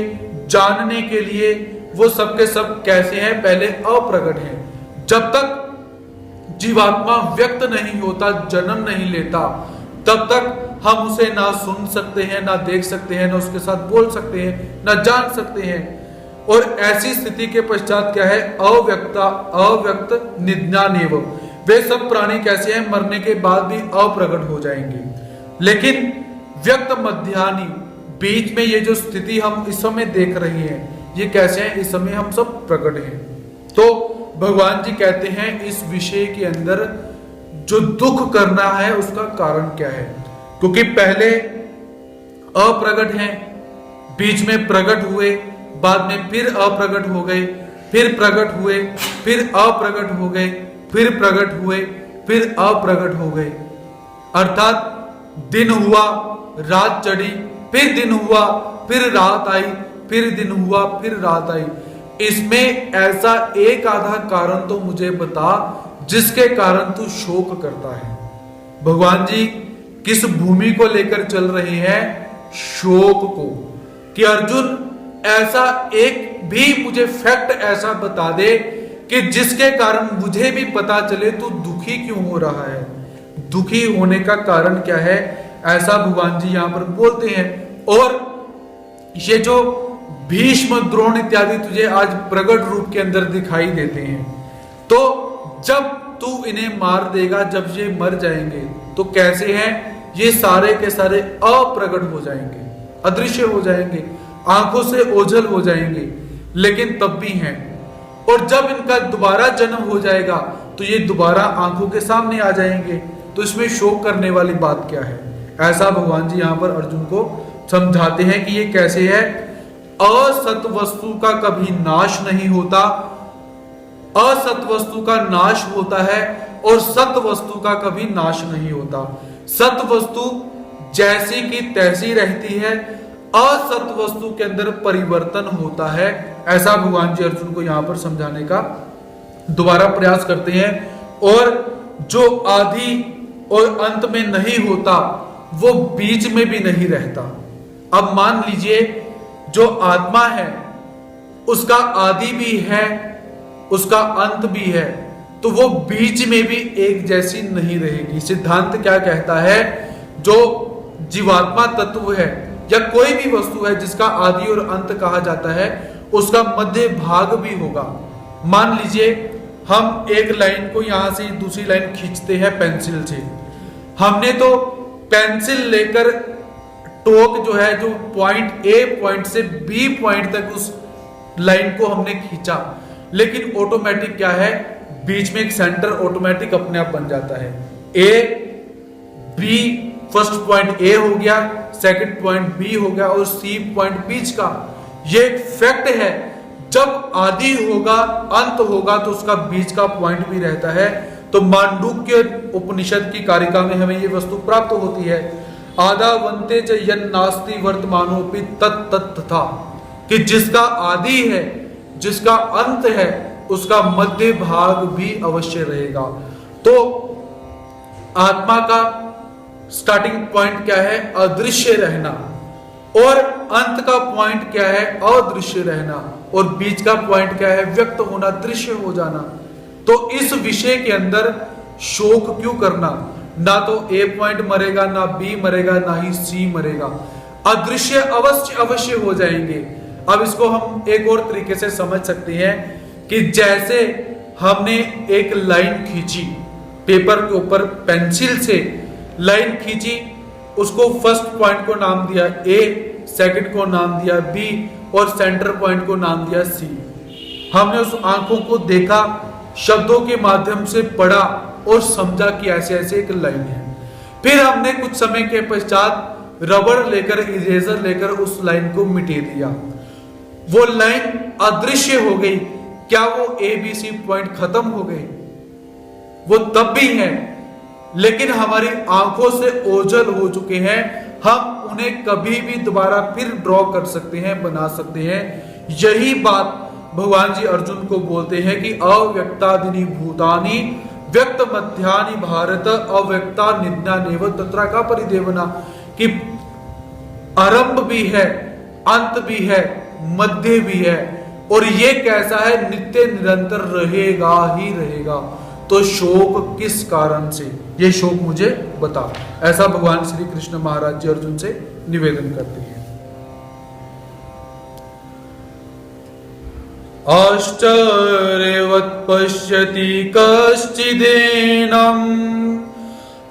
[SPEAKER 1] जानने के लिए वो सबके सब कैसे हैं, पहले अप्रगट हैं। जब तक जीवात्मा व्यक्त नहीं होता, जन्म नहीं लेता, तब तक हम उसे ना सुन सकते हैं, ना देख सकते हैं, ना उसके साथ बोल सकते हैं, ना जान सकते हैं। और ऐसी स्थिति के पश्चात क्या है, अव्यक्त निज्ञानेव, वे सब प्राणी कैसे हैं, मरने के बाद भी अप्रगट हो जाएंगे। लेकिन व्यक्त मध्यानि, बीच में ये जो स्थिति हम इस समय देख रहे हैं, ये कैसे हैं, इस समय हम सब प्रकट हैं। तो भगवान जी कहते हैं इस विषय के अंदर जो दुख करना है उसका कारण क्या है, क्योंकि पहले अप्रगट हैं, बीच में प्रकट हुए, बाद में फिर अप्रगट हो गए, फिर प्रकट हुए, फिर अप्रगट हो गए, फिर प्रकट हुए, फिर अप्रगट हो गए। अर्थात दिन हुआ, रात चढ़ी, फिर दिन हुआ, फिर रात आई, फिर दिन हुआ, फिर रात आई। इसमें ऐसा एक आधा कारण तो मुझे बता जिसके कारण तू शोक करता है। भगवान जी किस भूमि को लेकर चल रहे हैं, शोक को, कि अर्जुन ऐसा एक भी मुझे फैक्ट ऐसा बता दे कि जिसके कारण मुझे भी पता चले तू दुखी क्यों हो रहा है, दुखी होने का कारण क्या है, ऐसा भगवान जी यहां पर बोलते हैं। और ये जो भीष्म द्रोण इत्यादि तुझे आज प्रकट रूप के अंदर दिखाई देते हैं, तो जब तू इन्हें मार देगा, जब ये मर जाएंगे तो कैसे हैं, ये सारे के सारे अप्रकट हो जाएंगे, अदृश्य हो जाएंगे, आंखों से ओझल हो जाएंगे, लेकिन तब भी हैं। और जब इनका दोबारा जन्म हो जाएगा तो ये दोबारा आंखों के सामने आ जाएंगे। तो इसमें शोक करने वाली बात क्या है, ऐसा भगवान जी यहां पर अर्जुन को समझाते हैं कि ये कैसे है। असत वस्तु का कभी नाश नहीं होता, असत वस्तु का नाश होता है और सत वस्तु का कभी नाश नहीं होता। सत वस्तु जैसी की तैसी रहती है, असत वस्तु के अंदर परिवर्तन होता है। ऐसा भगवान जी अर्जुन को यहां पर समझाने का दोबारा प्रयास करते हैं। और जो आदि और अंत में नहीं होता वो बीच में भी नहीं रहता। अब मान लीजिए जो आत्मा है उसका आदि भी है, उसका अंत भी है, तो वो बीच में भी एक जैसी नहीं रहेगी। सिद्धांत क्या कहता है, जो जीवात्मा तत्व है या कोई भी वस्तु है जिसका आदि और अंत कहा जाता है, उसका मध्य भाग भी होगा। मान लीजिए हम एक लाइन को यहां से दूसरी लाइन खींचते हैं पेंसिल से, हमने तो पेंसिल लेकर टोक जो है, जो पॉइंट ए पॉइंट से बी पॉइंट तक उस लाइन को हमने खींचा, लेकिन ऑटोमेटिक क्या है, बीच में एक सेंटर ऑटोमेटिक अपने आप बन जाता है। A B, first point A हो गया, सेकंड पॉइंट बी हो गया और सी पॉइंट बीच का। ये एक फैक्ट है, जब आदि होगा अंत होगा तो उसका बीच का पॉइंट भी रहता है। तो मांडुक्य उपनिषद की कारिका में हमें ये वस्तु प्राप्त होती है, आदा वंते च यन नास्ति वर्तमानोपि तत् तथा, कि जिसका आदि है, जिसका अंत है, उसका मध्य भाग भी अवश्य रहेगा। तो आत्मा का स्टार्टिंग पॉइंट क्या है, अदृश्य रहना, और अंत का पॉइंट क्या है, अदृश्य रहना, और बीच का पॉइंट क्या है, व्यक्त होना, दृश्य हो जाना। तो इस विषय के अंदर शोक क्यों करना, ना तो ए पॉइंट मरेगा, ना बी मरेगा, ना ही सी मरेगा, अदृश्य अवश्य हो जाएंगे। अब इसको हम एक और तरीके से समझ सकते हैं कि जैसे हमने एक लाइन खींची पेपर के ऊपर, पेंसिल से लाइन खींची, उसको फर्स्ट पॉइंट को नाम दिया ए, सेकंड को नाम दिया बी और सेंटर पॉइंट को नाम दिया सी। हमने उस आंखों को देखा, शब्दों के माध्यम से पढ़ा और समझा कि ऐसे ऐसे एक लाइन है। फिर हमने कुछ समय के पश्चात रबड़ लेकर, इरेजर लेकर उस लाइन को मिटा दिया, वो लाइन अदृश्य हो गई। क्या वो ए बी सी पॉइंट खत्म हो गए? वो तब भी है, लेकिन हमारी आंखों से ओझल हो चुके हैं, हम उन्हें कभी भी दोबारा फिर ड्रॉ कर सकते हैं, बना सकते हैं। यही बात भगवान जी अर्जुन को बोलते हैं कि अव्यक्तादिनी भूतानि व्यक्त मध्यानि भारत अव्यक्ता निद्रा नेव तत्रा का परिदेवना, कि आरंभ भी है, अंत भी है, मध्य भी है, और ये कैसा है, नित्य निरंतर रहेगा ही रहेगा। तो शोक किस कारण से, ये शोक मुझे बता, ऐसा भगवान श्री कृष्ण महाराज जी अर्जुन से निवेदन करते हैं। आश्चर्यवत् पश्यति कश्चिदेनम्,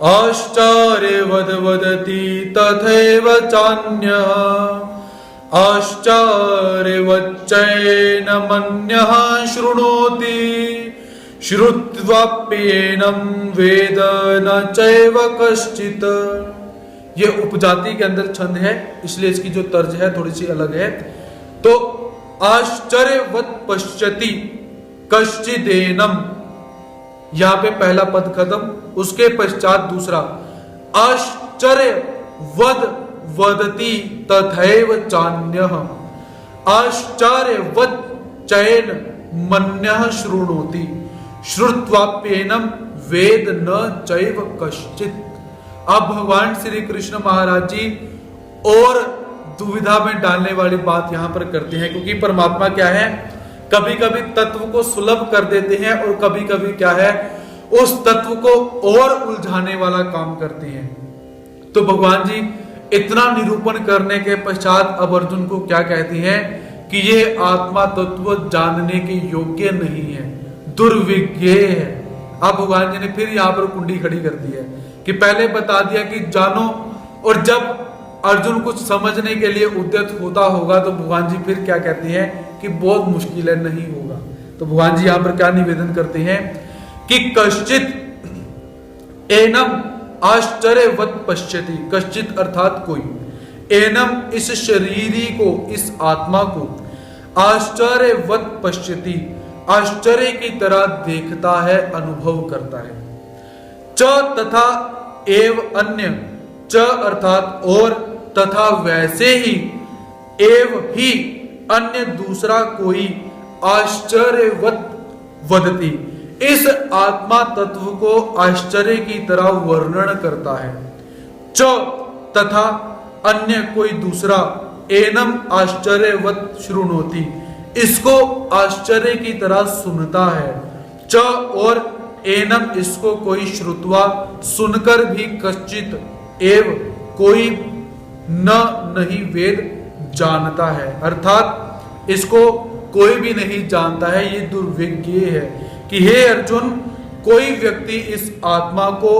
[SPEAKER 1] आश्चर्यवद् वदति तथैव चान्यः, आश्चर्यवच्चैनमन्यः शृणोति श्रुत्वाप्येनं वेद न चैव कश्चित्। ये उपजाति के अंदर छंद है, इसलिए इसकी जो तर्ज है थोड़ी सी अलग है। तो आश्चर्यवत् पश्यति कश्चिदेनम, यहां पे पहला पद खत्म, उसके पश्चात दूसरा आश्चर्यवद वदति तथैव चान्यः। आश्चर्यवत् चैन मन्यः शृणोति श्रुत्वाप्येनम वेद न चैव कश्चित्। अब भगवान श्री कृष्ण महाराज जी और दुविधा में डालने वाली बात यहां पर करते हैं, क्योंकि परमात्मा क्या है, कभी कभी तत्व को सुलभ कर देते हैं और कभी कभी क्या है, उस तत्व को और उलझाने वाला काम करते हैं। तो भगवान जी इतना निरूपण करने के पश्चात अब अर्जुन को क्या कहती हैं कि ये आत्मा तत्व जानने के योग्य नहीं है, दुर्विज्ञ है। अब भगवान जी ने फिर यहां पर कुंडी खड़ी कर दी है कि पहले बता दिया कि जानो, और जब अर्जुन कुछ समझने के लिए उद्यत होता होगा तो भगवान जी फिर क्या कहते हैं कि बहुत मुश्किल है, नहीं होगा। तो भगवान जी यहां पर क्या निवेदन करते हैं कि कश्चित एनम आश्चर्यवत् पश्यति, कश्चित अर्थात कोई, एनम इस शरीरी को, इस आत्मा को, आश्चर्यवत् पश्यति आश्चर्य की तरह देखता है, अनुभव करता है। च तथा एव अन्य, च अर्थात और, तथा वैसे ही, एव ही अन्य दूसरा कोई, आश्चर्यवत् वदति इस आत्मा तत्व को आश्चर्य की तरह वर्णन करता है। च तथा अन्य कोई दूसरा, एनम आश्चर्यवत् शृणोति इसको आश्चर्य की तरह सुनता है। च और एनम इसको कोई श्रुत्वा सुनकर भी, कश्चित एव कोई न नहीं वेद जानता है, अर्थात इसको कोई भी नहीं जानता है। ये दुर्विज्ञ है कि हे अर्जुन, कोई व्यक्ति इस आत्मा को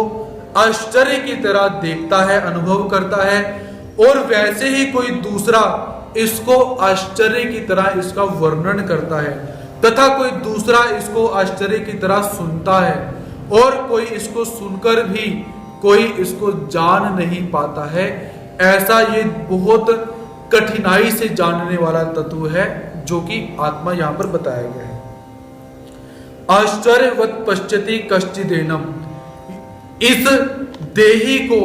[SPEAKER 1] आश्चर्य की तरह देखता है, अनुभव करता है, और वैसे ही कोई दूसरा इसको आश्चर्य की तरह इसका वर्णन करता है, तथा कोई दूसरा इसको आश्चर्य की तरह सुनता है, और कोई इसको सुनकर भी कोई इसको जान नहीं पाता है। ऐसा ये बहुत कठिनाई से जानने वाला तत्व है जो कि आत्मा यहां पर बताया गया है। आश्चर्यवत् पश्यति कश्चिदेनम, इस देही को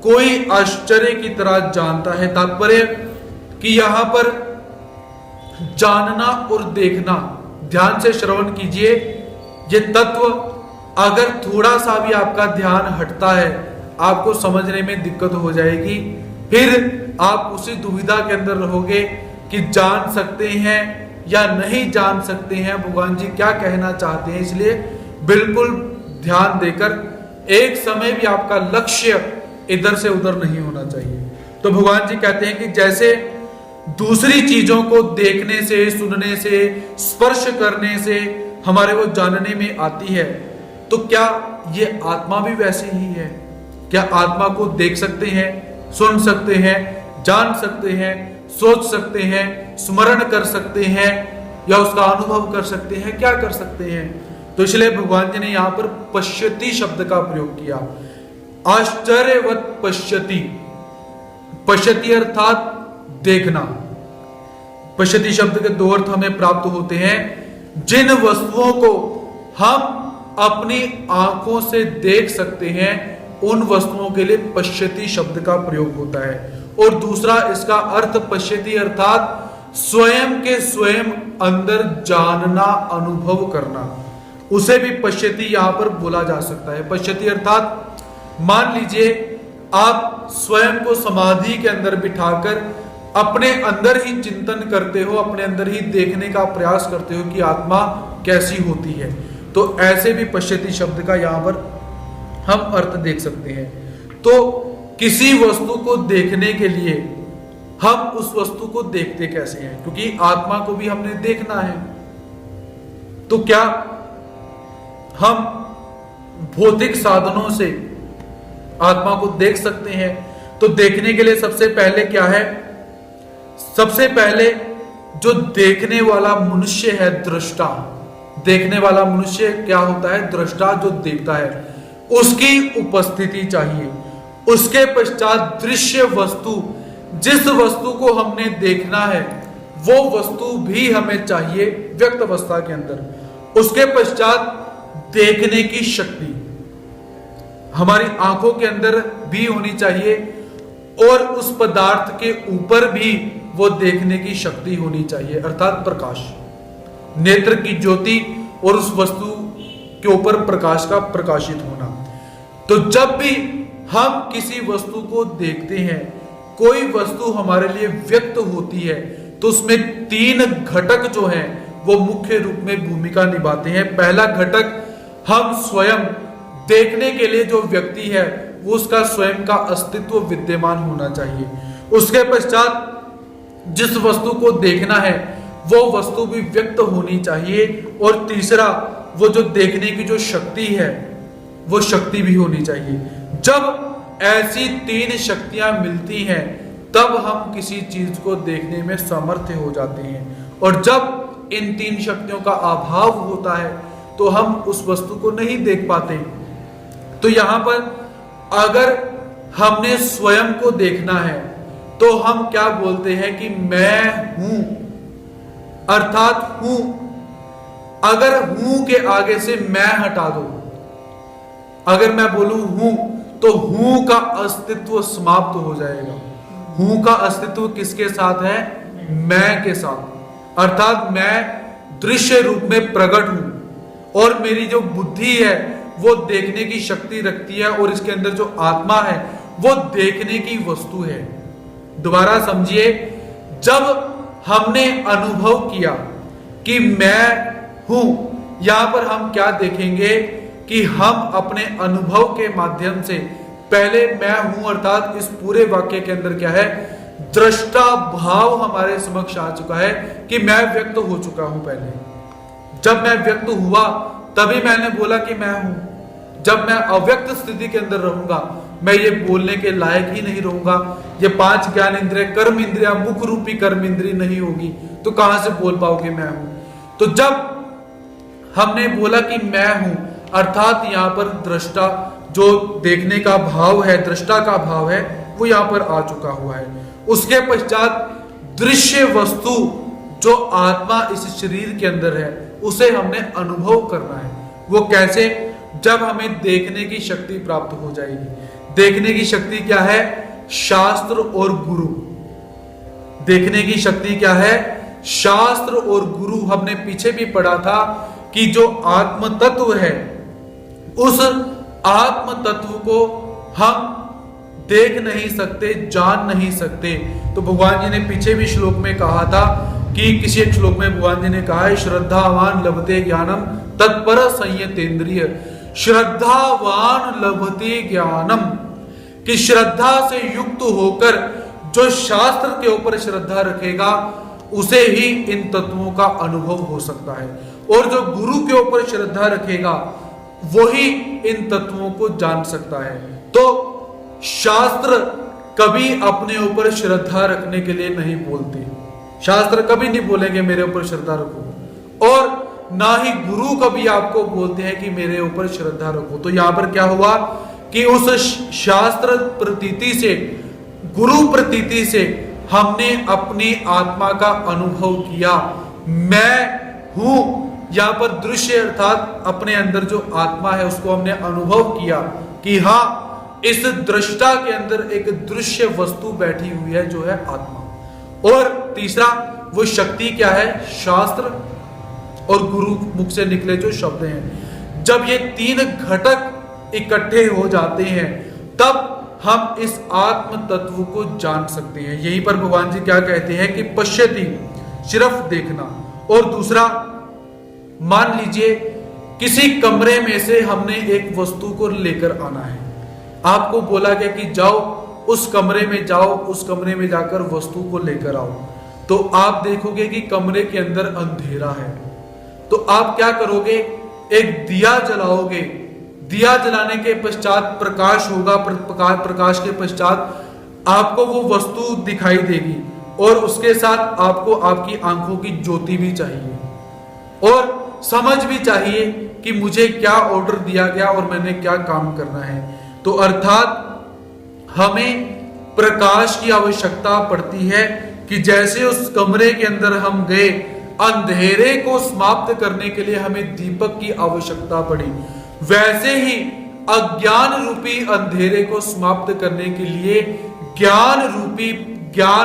[SPEAKER 1] कोई आश्चर्य की तरह जानता है। तात्पर्य कि यहां पर जानना और देखना, ध्यान से श्रवण कीजिए, ये तत्व अगर थोड़ा सा भी आपका ध्यान हटता है आपको समझने में दिक्कत हो जाएगी, फिर आप उसी दुविधा के अंदर रहोगे कि जान सकते हैं या नहीं जान सकते हैं, भगवान जी क्या कहना चाहते हैं। इसलिए बिल्कुल ध्यान देकर, एक समय भी आपका लक्ष्य इधर से उधर नहीं होना चाहिए। तो भगवान जी कहते हैं कि जैसे दूसरी चीजों को देखने से, सुनने से, स्पर्श करने से हमारे वो जानने में आती है, तो क्या ये आत्मा भी वैसी ही है? क्या आत्मा को देख सकते हैं, सुन सकते हैं, जान सकते हैं, सोच सकते हैं, स्मरण कर सकते हैं, या उसका अनुभव कर सकते हैं? क्या कर सकते हैं? तो इसलिए भगवान जी ने यहां पर पश्यति शब्द का प्रयोग किया। आश्चर्यवत् पश्यति, पश्यति अर्थात देखना। पश्यति शब्द के दो अर्थ हमें प्राप्त होते हैं। जिन वस्तुओं को हम अपनी आंखों से देख सकते हैं उन वस्तुओं के लिए पश्यति शब्द का प्रयोग होता है। और दूसरा इसका अर्थ पश्यति अर्थात स्वयं के स्वयं अंदर जानना, अनुभव करना, उसे भी पश्यति यहां पर बोला जा सकता है। पश्यति अर्थात मान लीजिए आप स्वयं को समाधि के अंदर बिठाकर अपने अंदर ही चिंतन करते हो, अपने अंदर ही देखने का प्रयास करते हो कि आत्मा कैसी होती है, तो ऐसे भी पश्यति शब्द का यहां पर हम अर्थ देख सकते हैं। तो किसी वस्तु को देखने के लिए हम उस वस्तु को देखते कैसे हैं? क्योंकि आत्मा को भी हमने देखना है। तो क्या हम भौतिक साधनों से आत्मा को देख सकते हैं? तो देखने के लिए सबसे पहले क्या है, सबसे पहले जो देखने वाला मनुष्य है, दृष्टा, देखने वाला मनुष्य क्या होता है? दृष्टा, जो देखता है, उसकी उपस्थिति चाहिए। उसके पश्चात दृश्य वस्तु, जिस वस्तु को हमने देखना है वो वस्तु भी हमें चाहिए व्यक्त अवस्था के अंदर। उसके पश्चात देखने की शक्ति हमारी आंखों के अंदर भी होनी चाहिए और उस पदार्थ के ऊपर भी वो देखने की शक्ति होनी चाहिए, अर्थात प्रकाश, नेत्र की ज्योति और उस वस्तु के ऊपर प्रकाश का प्रकाशित होना। तो जब भी हम किसी वस्तु को देखते हैं, कोई वस्तु हमारे लिए व्यक्त होती है, तो उसमें 3 घटक जो हैं वो मुख्य रूप में भूमिका निभाते हैं। पहला घटक, हम स्वयं, देखने के लिए जो व्यक्ति है वो उसका स्वयं का अस्तित्व विद्यमान होना चाहिए। उसके पश्चात जिस वस्तु को देखना है वो वस्तु भी व्यक्त होनी चाहिए, और तीसरा, वो जो देखने की जो शक्ति है वो शक्ति भी होनी चाहिए। जब ऐसी 3 शक्तियां मिलती हैं तब हम किसी चीज को देखने में समर्थ हो जाते हैं, और जब इन 3 शक्तियों का अभाव होता है तो हम उस वस्तु को नहीं देख पाते। तो यहां पर अगर हमने स्वयं को देखना है तो हम क्या बोलते हैं कि मैं हूं, अर्थात हूं। अगर हूं के आगे से मैं हटा दो, अगर मैं बोलूं हूं, तो हूं का अस्तित्व समाप्त हो जाएगा। हूं का अस्तित्व किसके साथ है? मैं के साथ, अर्थात मैं दृश्य रूप में प्रकट हूं, और मेरी जो बुद्धि है वो देखने की शक्ति रखती है, और इसके अंदर जो आत्मा है वो देखने की वस्तु है। दोबारा समझिए, जब हमने अनुभव किया कि मैं हूं, यहां पर हम क्या देखेंगे कि हम अपने अनुभव के माध्यम से पहले मैं हूं, अर्थात इस पूरे वाक्य के अंदर क्या है? दृष्टा भाव हमारे समक्ष आ चुका है कि मैं व्यक्त हो चुका हूं। पहले जब मैं व्यक्त हुआ तभी मैंने बोला कि मैं हूं। जब मैं अव्यक्त स्थिति के अंदर रहूंगा, मैं ये बोलने के लायक ही नहीं रहूंगा। ये 5 ज्ञान इंद्रिय, कर्म इंद्रिया, मुख रूपी कर्म इंद्रिय नहीं होगी तो कहां से बोल पाओगे मैं हूं? तो जब हमने बोला कि मैं हूं, अर्थात यहां पर दृष्टा, जो देखने का भाव है, दृष्टा का भाव है, वो यहां पर आ चुका हुआ है। उसके पश्चात दृश्य वस्तु जो आत्मा इस शरीर के अंदर है उसे हमने अनुभव करना है। वो कैसे? जब हमें देखने की शक्ति प्राप्त हो जाएगी। देखने की शक्ति क्या है? शास्त्र और गुरु। देखने की शक्ति क्या है? शास्त्र और गुरु। हमने पीछे भी पढ़ा था कि जो आत्म तत्व है, उस आत्म तत्व को हम देख नहीं सकते, जान नहीं सकते। तो भगवान जी ने पीछे भी श्लोक में कहा था कि किसी एक श्लोक में भगवान जी ने कहा है, श्रद्धावान लभते ज्ञानम तत्पर संयतेन्द्रिय। श्रद्धावान लभते ज्ञानम, कि श्रद्धा से युक्त होकर जो शास्त्र के ऊपर श्रद्धा रखेगा उसे ही इन तत्वों का अनुभव हो सकता है, और जो गुरु के ऊपर श्रद्धा रखेगा वही इन तत्वों को जान सकता है। तो शास्त्र कभी अपने ऊपर श्रद्धा रखने के लिए नहीं बोलते। शास्त्र कभी नहीं बोलेंगे मेरे ऊपर श्रद्धा रखो, और ना ही गुरु कभी आपको बोलते हैं कि मेरे ऊपर श्रद्धा रखो। तो यहां पर क्या हुआ कि उस शास्त्र प्रतीति से, गुरु प्रतीति से हमने अपनी आत्मा का अनुभव किया। मैं हूं, यहां पर दृश्य अर्थात अपने अंदर जो आत्मा है उसको हमने अनुभव किया कि हाँ, इस दृष्टा के अंदर एक दृश्य वस्तु बैठी हुई है जो है आत्मा। और तीसरा, वो शक्ति क्या है? शास्त्र और गुरु मुख से निकले जो शब्द हैं। जब ये 3 घटक इकट्ठे हो जाते हैं तब हम इस आत्म तत्व को जान सकते हैं। यहीं पर भगवान जी क्या कहते हैं कि पश्यति, सिर्फ देखना। और दूसरा, मान लीजिए किसी कमरे में से हमने एक वस्तु को लेकर आना है। आपको बोला गया कि जाओ उस कमरे में जाओ, उस कमरे में जाकर वस्तु को लेकर आओ। तो आप देखोगे कि कमरे के अंदर अंधेरा है, तो आप क्या करोगे? एक दिया जलाओगे। दिया जलाने के पश्चात प्रकाश होगा, प्रकाश के पश्चात आपको वो वस्तु दिखाई देगी। और उसके साथ आपको आपकी आंखों की ज्योति भी चाहिए और समझ भी चाहिए कि मुझे क्या ऑर्डर दिया गया और मैंने क्या काम करना है। तो अर्थात हमें प्रकाश की आवश्यकता पड़ती है कि जैसे उस कमरे के अंदर हम गए, अंधेरे को समाप्त करने के लिए हमें दीपक की आवश्यकता पड़ी, वैसे ही अज्ञान रूपी अंधेरे को समाप्त करने के लिए ज्ञान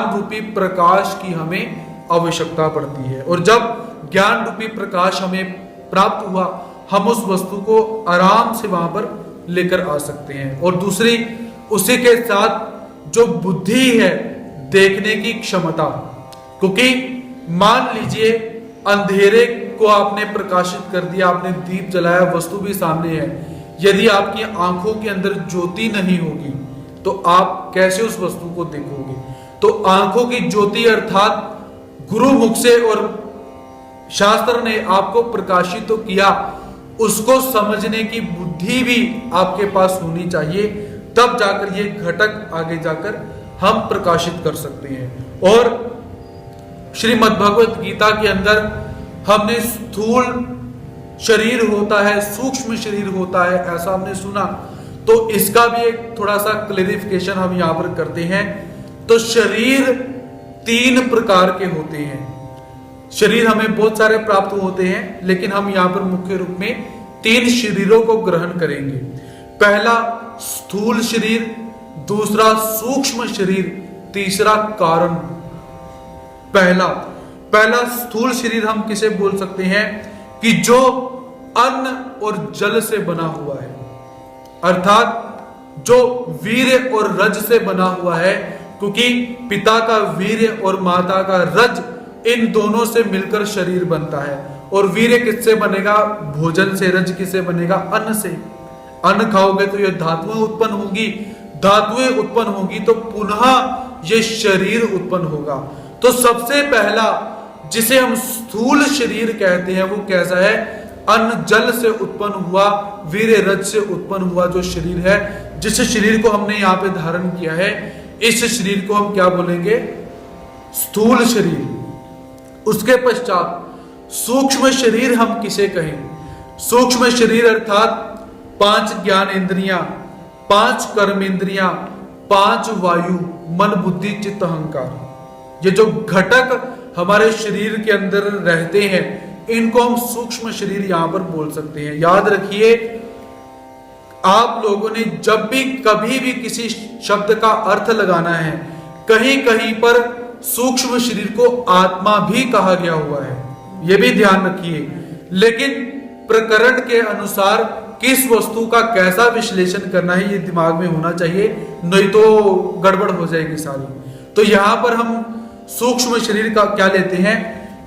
[SPEAKER 1] रूपी प्रकाश की हमें आवश्यकता पड़ती है। और जब ज्ञान रूपी प्रकाश हमें प्राप्त हुआ, हम उस वस्तु को आराम से वहां पर लेकर आ सकते हैं। और दूसरी, उसी के साथ जो बुद्धि है, देखने की क्षमता, क्योंकि मान लीजिए अंधेरे को आपने प्रकाशित कर दिया, आपने दीप जलाया, वस्तु भी सामने है, यदि आपकी आंखों के अंदर ज्योति नहीं होगी तो आप कैसे उस वस्तु को देखोगे। तो आंखों की ज्योति अर्थात गुरु मुख से और शास्त्र ने आपको प्रकाशित तो किया, उसको समझने की बुद्धि भी आपके पास होनी चाहिए, तब जाकर ये घटक आगे जाकर हम प्रकाशित कर सकते हैं। और श्रीमद् भगवत गीता के अंदर हमने स्थूल शरीर होता है, सूक्ष्म शरीर होता है, ऐसा हमने सुना। तो इसका भी एक थोड़ा सा क्लेरिफिकेशन हम यहां पर करते हैं। तो शरीर 3 प्रकार के होते हैं। शरीर हमें बहुत सारे प्राप्त होते हैं, लेकिन हम यहां पर मुख्य रूप में 3 शरीरों को ग्रहण करेंगे। पहला स्थूल शरीर, दूसरा सूक्ष्म शरीर, तीसरा कारण। पहला स्थूल शरीर हम किसे बोल सकते हैं कि जो अन्न और जल से बना हुआ है, अर्थात जो वीर्य और रज से बना हुआ है, क्योंकि पिता का वीर्य और माता का रज, इन दोनों से मिलकर शरीर बनता है। और वीर्य किससे बनेगा? भोजन से। रज किससे बनेगा? अन्न से। अन्न खाओगे तो ये धातुएं उत्पन्न होगी, धातुएं उत्पन्न होगी तो पुनः ये शरीर उत्पन्न होगा। तो सबसे पहला जिसे हम स्थूल शरीर कहते हैं वो कैसा है? अन्न जल से उत्पन्न हुआ, वीर्य रज से उत्पन्न हुआ जो शरीर है, जिस शरीर को हमने यहाँ पे धारण किया है, इस शरीर को हम क्या बोलेंगे? स्थूल शरीर। उसके पश्चात सूक्ष्म शरीर हम किसे कहें? सूक्ष्म शरीर अर्थात 5 ज्ञान इंद्रियां, 5 कर्म इंद्रियां, 5 वायु, मन बुद्धि चित्त अहंकार, ये जो घटक हमारे शरीर के अंदर रहते हैं, इनको हम सूक्ष्म शरीर यहां पर बोल सकते हैं। याद रखिए, आप लोगों ने जब भी कभी भी किसी शब्द का अर्थ लगाना है, कहीं कहीं पर सूक्ष्म शरीर को आत्मा भी कहा गया हुआ है, यह भी ध्यान रखिए। लेकिन प्रकरण के अनुसार किस वस्तु का कैसा विश्लेषण करना है, ये दिमाग में होना चाहिए, नहीं तो गड़बड़ हो जाएगी सारी। तो यहां पर हम सूक्ष्म शरीर का क्या लेते हैं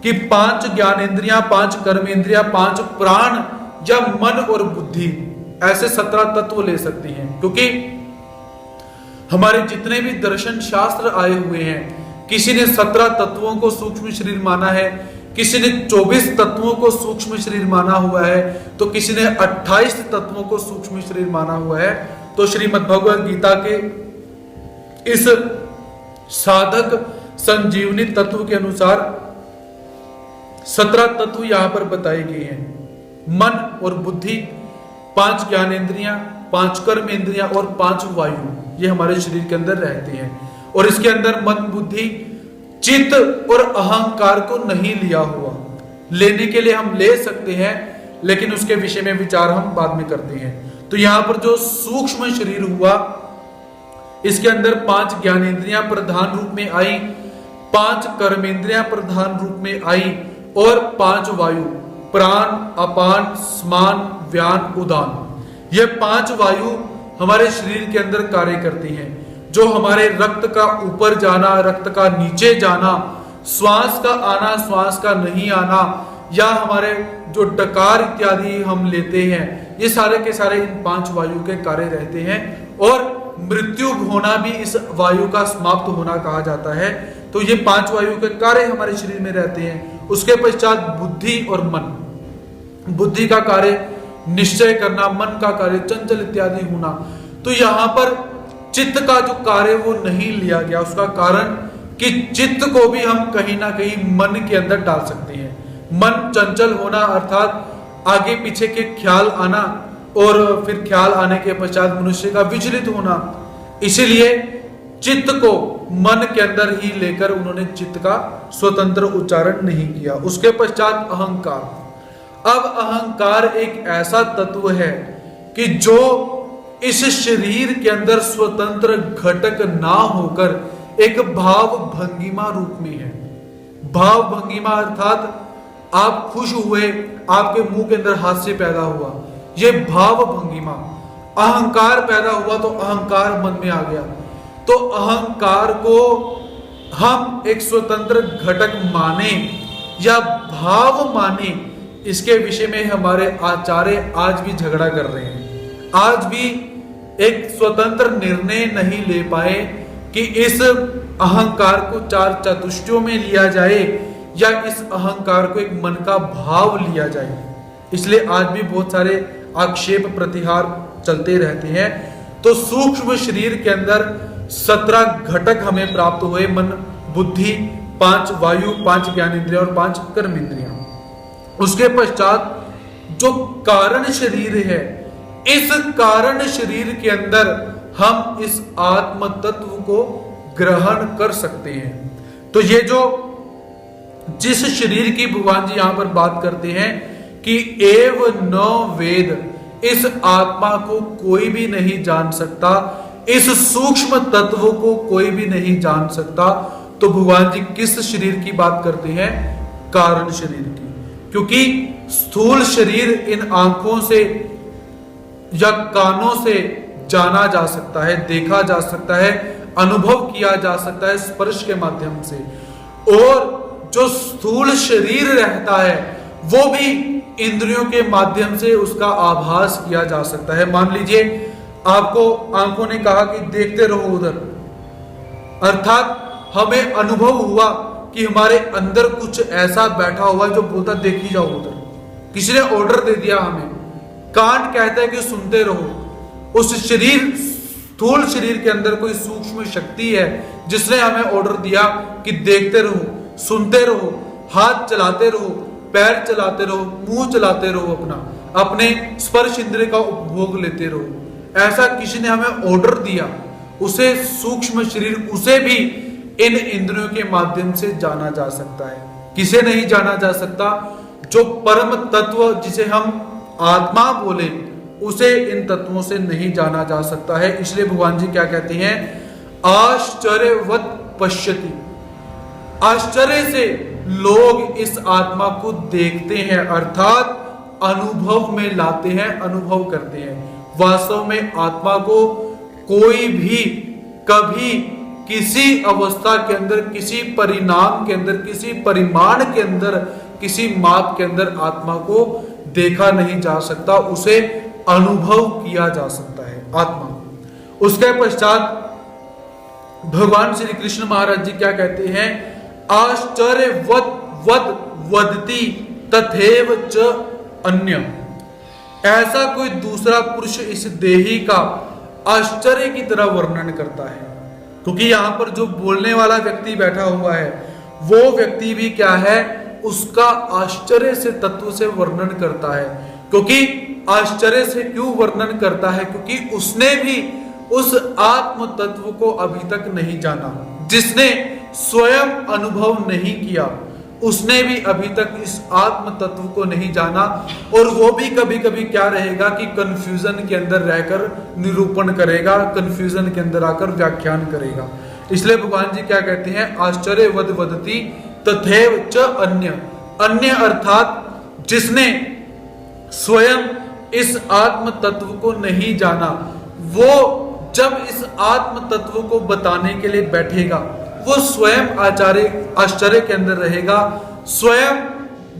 [SPEAKER 1] कि 5 ज्ञान इंद्रियां, 5 कर्म इंद्रियां, 5 प्राण या मन और बुद्धि, ऐसे 17 तत्व ले सकते हैं। क्योंकि हमारे जितने भी दर्शन शास्त्र आए हुए हैं, किसी ने 17 तत्वों को सूक्ष्म शरीर माना है, किसी ने 24 तत्वों को सूक्ष्म शरीर माना हुआ है, तो किसी ने 28 तत्वों को सूक्ष्म शरीर माना हुआ है। तो श्रीमद् भगवद गीता के इस साधक संजीवनी तत्व के अनुसार 17 तत्व यहां पर बताए गए हैं। मन और बुद्धि, 5 ज्ञान इंद्रियां, 5 कर्म इंद्रियां और 5 वायु, ये हमारे शरीर के अंदर रहते हैं। और इसके अंदर मन बुद्धि चित्त और अहंकार को नहीं लिया हुआ। लेने के लिए हम ले सकते हैं, लेकिन उसके विषय में विचार हम बाद में करते हैं। तो यहां पर जो सूक्ष्म शरीर हुआ, इसके अंदर 5 ज्ञानेंद्रियां प्रधान रूप में आई, 5 कर्मेंद्रियां प्रधान रूप में आई और 5 वायु, प्राण, अपान, स्मान, व्यान, उदान, ये 5 वायु हमारे शरीर के अंदर कार्य करती हैं, जो हमारे रक्त का ऊपर जाना, रक्त का नीचे जाना, श्वास का आना, श्वास का नहीं आना, या हमारे जो डकार इत्यादि हम लेते हैं, ये सारे के सारे इन 5 वायु के कार्य रहते हैं। और मृत्यु होना भी इस वायु का समाप्त होना कहा जाता है। तो ये 5 वायु के कार्य हमारे शरीर में रहते हैं। उसके पश्चात बुद्धि और मन, बुद्धि का कार्य निश्चय करना, मन का कार्य चंचल इत्यादि होना। तो यहां पर चित्त का जो कार्य वो नहीं लिया गया। उसका कारण कि चित्त को भी हम कहीं ना कहीं मन के अंदर डाल सकते हैं। मन चंचल होना अर्थात आगे पीछे के ख्याल आना और फिर ख्याल आने के पश्चात मनुष्य का विचलित होना, इसीलिए चित्त को मन के अंदर ही लेकर उन्होंने चित्त का स्वतंत्र उच्चारण नहीं किया। उसके पश्चात अहंकार। अब अहंकार एक ऐसा तत्व है कि जो इस शरीर के अंदर स्वतंत्र घटक ना होकर एक भाव भंगिमा रूप में है। भाव भंगिमा अर्थात आप खुश हुए, आपके मुंह के अंदर हास्य पैदा हुआ, ये भाव भंगिमा। अहंकार पैदा हुआ तो अहंकार मन में आ गया, तो अहंकार को हम एक स्वतंत्र घटक माने या भाव माने, इसके विषय में हमारे आचार्य आज भी झगड़ा कर रहे हैं। आज भी एक स्वतंत्र निर्णय नहीं ले पाए कि इस अहंकार को चार चतुष्टयों में लिया जाए या इस अहंकार को एक मन का भाव लिया जाए। इसलिए आज भी बहुत सारे आक्षेप प्रतिहार चलते रहते हैं। तो सूक्ष्म शरीर के अंदर 17 घटक हमें प्राप्त हुए, मन, बुद्धि, 5 वायु, 5 ज्ञानेंद्रिय और 5 कर्म इंद्रियां। उसके पश्चात जो कारण शरीर है, इस कारण शरीर के अंदर हम इस आत्म तत्व को ग्रहण कर सकते हैं। तो ये जो जिस शरीर की भगवान जी यहां पर बात करते हैं कि एव न वेद, इस आत्मा को कोई भी नहीं जान सकता, इस सूक्ष्म तत्व को कोई भी नहीं जान सकता, तो भगवान जी किस शरीर की बात करते हैं? कारण शरीर की। क्योंकि स्थूल शरीर इन आंखों से या कानों से जाना जा सकता है, देखा जा सकता है, अनुभव किया जा सकता है स्पर्श के माध्यम से, और जो स्थूल शरीर रहता है वो भी इंद्रियों के माध्यम से उसका आभास किया जा सकता है। मान लीजिए आपको आंखों ने कहा कि देखते रहो उधर, अर्थात हमें अनुभव हुआ कि हमारे अंदर कुछ ऐसा बैठा हुआ है जो बोलता देखी जाओ उधर। किसी ने ऑर्डर दे दिया हमें, कान कहता है कि सुनते रहो। उस शरीर, स्थूल शरीर के अंदर कोई सूक्ष्म शक्ति है जिसने हमें ऑर्डर दिया कि देखते रहो, सुनते रहो, हाथ चलाते रहो, पैर चलाते रहो, मुंह चलाते रहो, अपने स्पर्श इंद्रिय का उपभोग लेते रहो। ऐसा किसी ने हमें ऑर्डर दिया, उसे सूक्ष्म शरीर, उसे भी इन इंद्रियों के माध्यम से जाना जा सकता है। किसे नहीं जाना जा सकता? जो परम तत्व जिसे हम आत्मा बोले, उसे इन तत्वों से नहीं जाना जा सकता है। इसलिए भगवान जी क्या कहते हैं? आश्चर्यवत पश्यति। आश्चर्य से लोग इस आत्मा को देखते हैं, अर्थात अनुभव में लाते हैं, अनुभव करते हैं। वास्तव में आत्मा को कोई भी कभी किसी अवस्था के अंदर, किसी परिणाम के अंदर, किसी परिमाण के अंदर, किसी माप के अंदर आत्मा को देखा नहीं जा सकता, उसे अनुभव किया जा सकता है आत्मा को। उसके पश्चात भगवान श्री कृष्ण महाराज जी क्या कहते हैं? आश्चर्यवत वद वदति तथैव च अन्य। ऐसा कोई दूसरा पुरुष इस देही का आश्चर्य की तरह वर्णन करता है। क्योंकि यहां पर जो बोलने वाला व्यक्ति बैठा हुआ है वो व्यक्ति भी क्या है? उसका आश्चर्य से तत्व से वर्णन करता है। क्योंकि आश्चर्य से क्यों वर्णन करता है? क्योंकि उसने भी उस आत्म तत्व को अभी तक नहीं जाना। जिसने स्वयं अनुभव नहीं किया, उसने भी अभी तक इस आत्म तत्व को नहीं जाना, और वो भी कभी कभी क्या रहेगा कि कंफ्यूजन के अंदर रहकर निरूपण करेगा, कंफ्यूजन के अंदर आकर व्याख्यान करेगा। इसलिए भगवान जी क्या कहते हैं? आश्चर्य वद वदति तथैव च अन्य। अन्य अर्थात जिसने स्वयं इस आत्म तत्व को नहीं जाना, वो जब इस आत्म तत्व को बताने के लिए बैठेगा, वो स्वयं आश्चर्य के अंदर रहेगा, स्वयं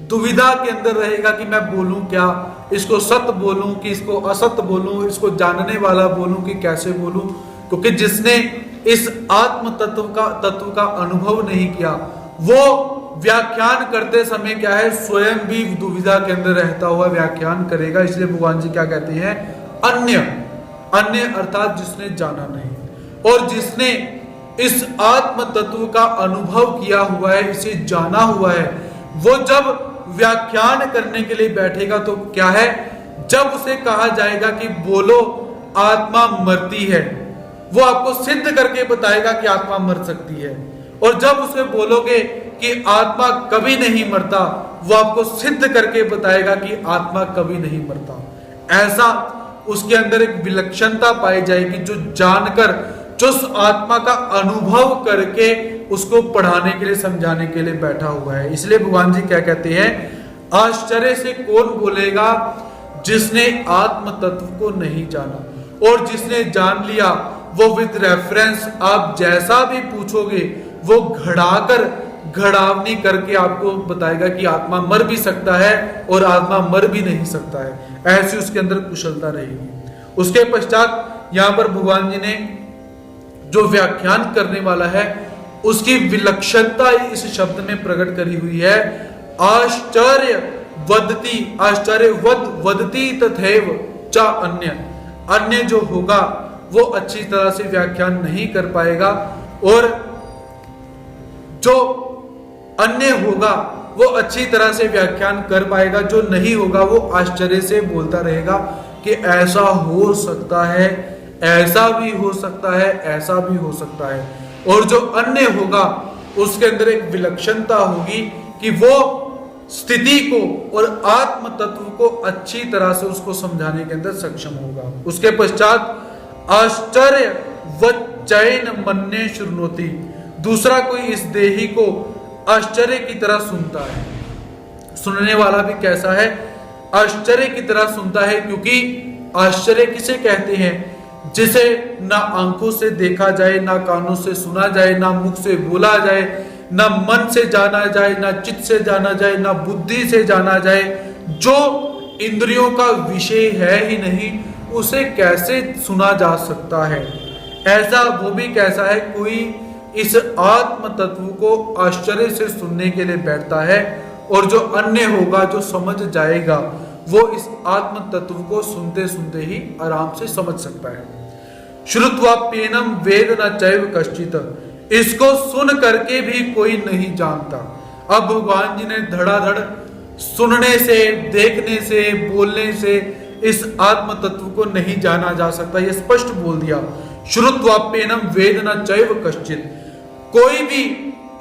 [SPEAKER 1] दुविधा के अंदर रहेगा कि मैं बोलूं क्या, इसको सत्य बोलूं कि इसको असत्य बोलूं, इसको जानने वाला बोलूं कि कैसे बोलूं। क्योंकि जिसने इस आत्म तत्व का अनुभव नहीं किया, वो व्याख्यान करते समय क्या है? स्वयं भी दुविधा के अंदर रहता हुआ व्याख्यान करेगा। इसलिए भगवान जी क्या कहते हैं? अन्य। अन्य अर्थात जिसने जाना नहीं, और जिसने इस आत्म तत्व का अनुभव किया हुआ है, इसे जाना हुआ है, वो जब व्याख्यान करने के लिए बैठेगा तो क्या है, जब उसे कहा जाएगा कि बोलो आत्मा मरती है, वो आपको सिद्ध करके बताएगा कि आत्मा मर सकती है। और जब उसे बोलोगे कि आत्मा कभी नहीं मरता, वो आपको सिद्ध करके बताएगा कि आत्मा कभी नहीं मरता। ऐसा उसके अंदर एक विलक्षणता पाई जाएगी, जो जानकर, जो उस आत्मा का अनुभव करके उसको पढ़ाने के लिए, समझाने के लिए बैठा हुआ है। इसलिए भगवान जी क्या कहते हैं, आश्चर्य से कौन बोलेगा जिसने आत्म तत्व को नहीं जाना, और जिसने जान लिया वो विद रेफरेंस आप जैसा भी पूछोगे वो घड़ावनी करके आपको बताएगा कि आत्मा मर भी सकता है और आत्मा मर भी नहीं सकता है। ऐसी उसके अंदर कुशलता रहेगी। उसके पश्चात यहां पर भगवान जी ने जो व्याख्यान करने वाला है उसकी विलक्षणता इस शब्द में प्रकट करी हुई है। आश्चर्य वदती तथैव च अन्य जो होगा वो अच्छी तरह से व्याख्यान नहीं कर पाएगा, और जो अन्य होगा वो अच्छी तरह से व्याख्यान कर पाएगा, जो नहीं होगा वो आश्चर्य से बोलता रहेगा कि ऐसा हो सकता है, ऐसा भी हो सकता है, ऐसा भी हो सकता है। और जो अन्य होगा उसके अंदर एक विलक्षणता होगी कि वो स्थिति को और आत्म तत्व को अच्छी तरह से उसको समझाने के अंदर सक्षम होगा। उसके पश्चात आश्चर्य वच्चैन मन्ये शृणोति, दूसरा कोई इस देही को आश्चर्य की तरह सुनता है। सुनने वाला भी कैसा है, आश्चर्य की तरह सुनता है, क्योंकि आश्चर्य किसे कहते हैं, जिसे ना आंखों से देखा जाए, ना कानों से सुना जाए, ना मुख से बोला जाए, ना मन से जाना जाए, ना चित्त से जाना जाए, ना बुद्धि से जाना जाए, जो इंद्रियों का विषय है ही नहीं, उसे कैसे सुना जा सकता है। ऐसा वो भी कैसा है, कोई इस आत्म तत्व को आश्चर्य से सुनने के लिए बैठता है, और जो अन्य होगा, जो समझ जाएगा, वो इस आत्म तत्व को सुनते सुनते ही आराम से समझ सकता है। श्रुत्वाप्येनम वेद न चैव कश्चित्, इसको सुन करके भी कोई नहीं जानता। अब भगवान जी ने धड़ाधड़ सुनने से, देखने से, बोलने से इस आत्म तत्व को नहीं जाना जा सकता, ये स्पष्ट बोल दिया। श्रुत्वाप्येनम वेद न चैव कश्चित्, कोई भी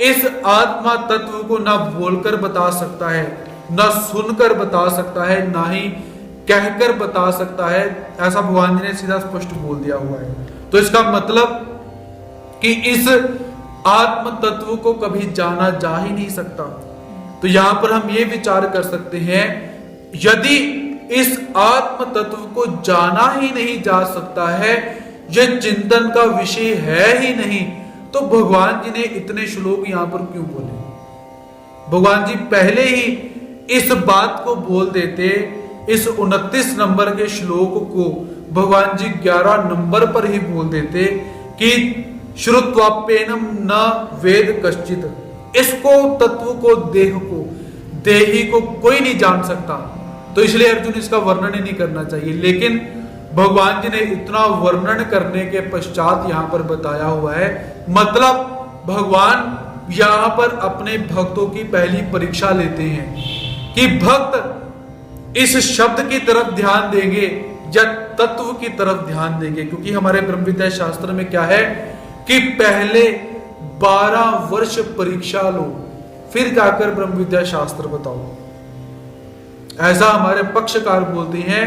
[SPEAKER 1] इस आत्मा तत्व को ना बोलकर बता सकता है, ना सुनकर बता सकता है, ना ही कहकर बता सकता है। ऐसा भगवान जी ने सीधा स्पष्ट बोल दिया हुआ है। तो इसका मतलब कि इस आत्म तत्व को कभी जाना जा ही नहीं सकता। तो यहां पर हम ये विचार कर सकते हैं, यदि इस आत्म तत्व को जाना ही नहीं जा सकता है, यह चिंतन का विषय है ही नहीं, तो भगवान जी ने इतने श्लोक यहां पर क्यों बोले। भगवान जी पहले ही इस बात को बोल देते, इस 29 नंबर के श्लोक को भगवान जी 11 नंबर पर ही बोल देते कि श्रुत्वाप्येनम न वेद कश्चित्, इसको तत्व को, देह को, देही को कोई नहीं जान सकता। तो इसलिए अर्जुन इसका वर्णन ही नहीं करना चाहिए। लेकिन भगवान जी ने इतना वर्णन करने के पश्चात यहां पर बताया हुआ है, मतलब भगवान यहां पर अपने भक्तों की पहली परीक्षा लेते हैं कि भक्त इस शब्द की तरफ ध्यान देंगे या तत्व की तरफ ध्यान देंगे। क्योंकि हमारे ब्रह्म विद्या शास्त्र में क्या है कि पहले 12 वर्ष परीक्षा लो, फिर जाकर ब्रह्म विद्या शास्त्र बताओ। ऐसा हमारे पक्षकार बोलते हैं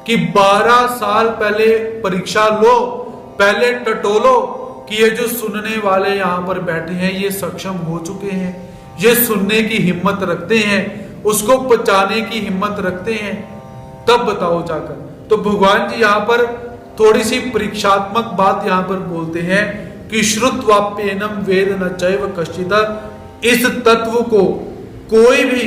[SPEAKER 1] कि 12 साल पहले परीक्षा लो, पहले टटोलो कि ये जो सुनने वाले यहां पर बैठे हैं ये सक्षम हो चुके हैं, ये सुनने की हिम्मत रखते हैं, उसको पचाने की हिम्मत रखते हैं, तब बताओ जाकर। तो भगवान जी यहां पर थोड़ी सी परीक्षात्मक बात यहां पर बोलते हैं कि श्रुत्वाप्येनम वेद न चैव कश्चित्, इस तत्व को कोई भी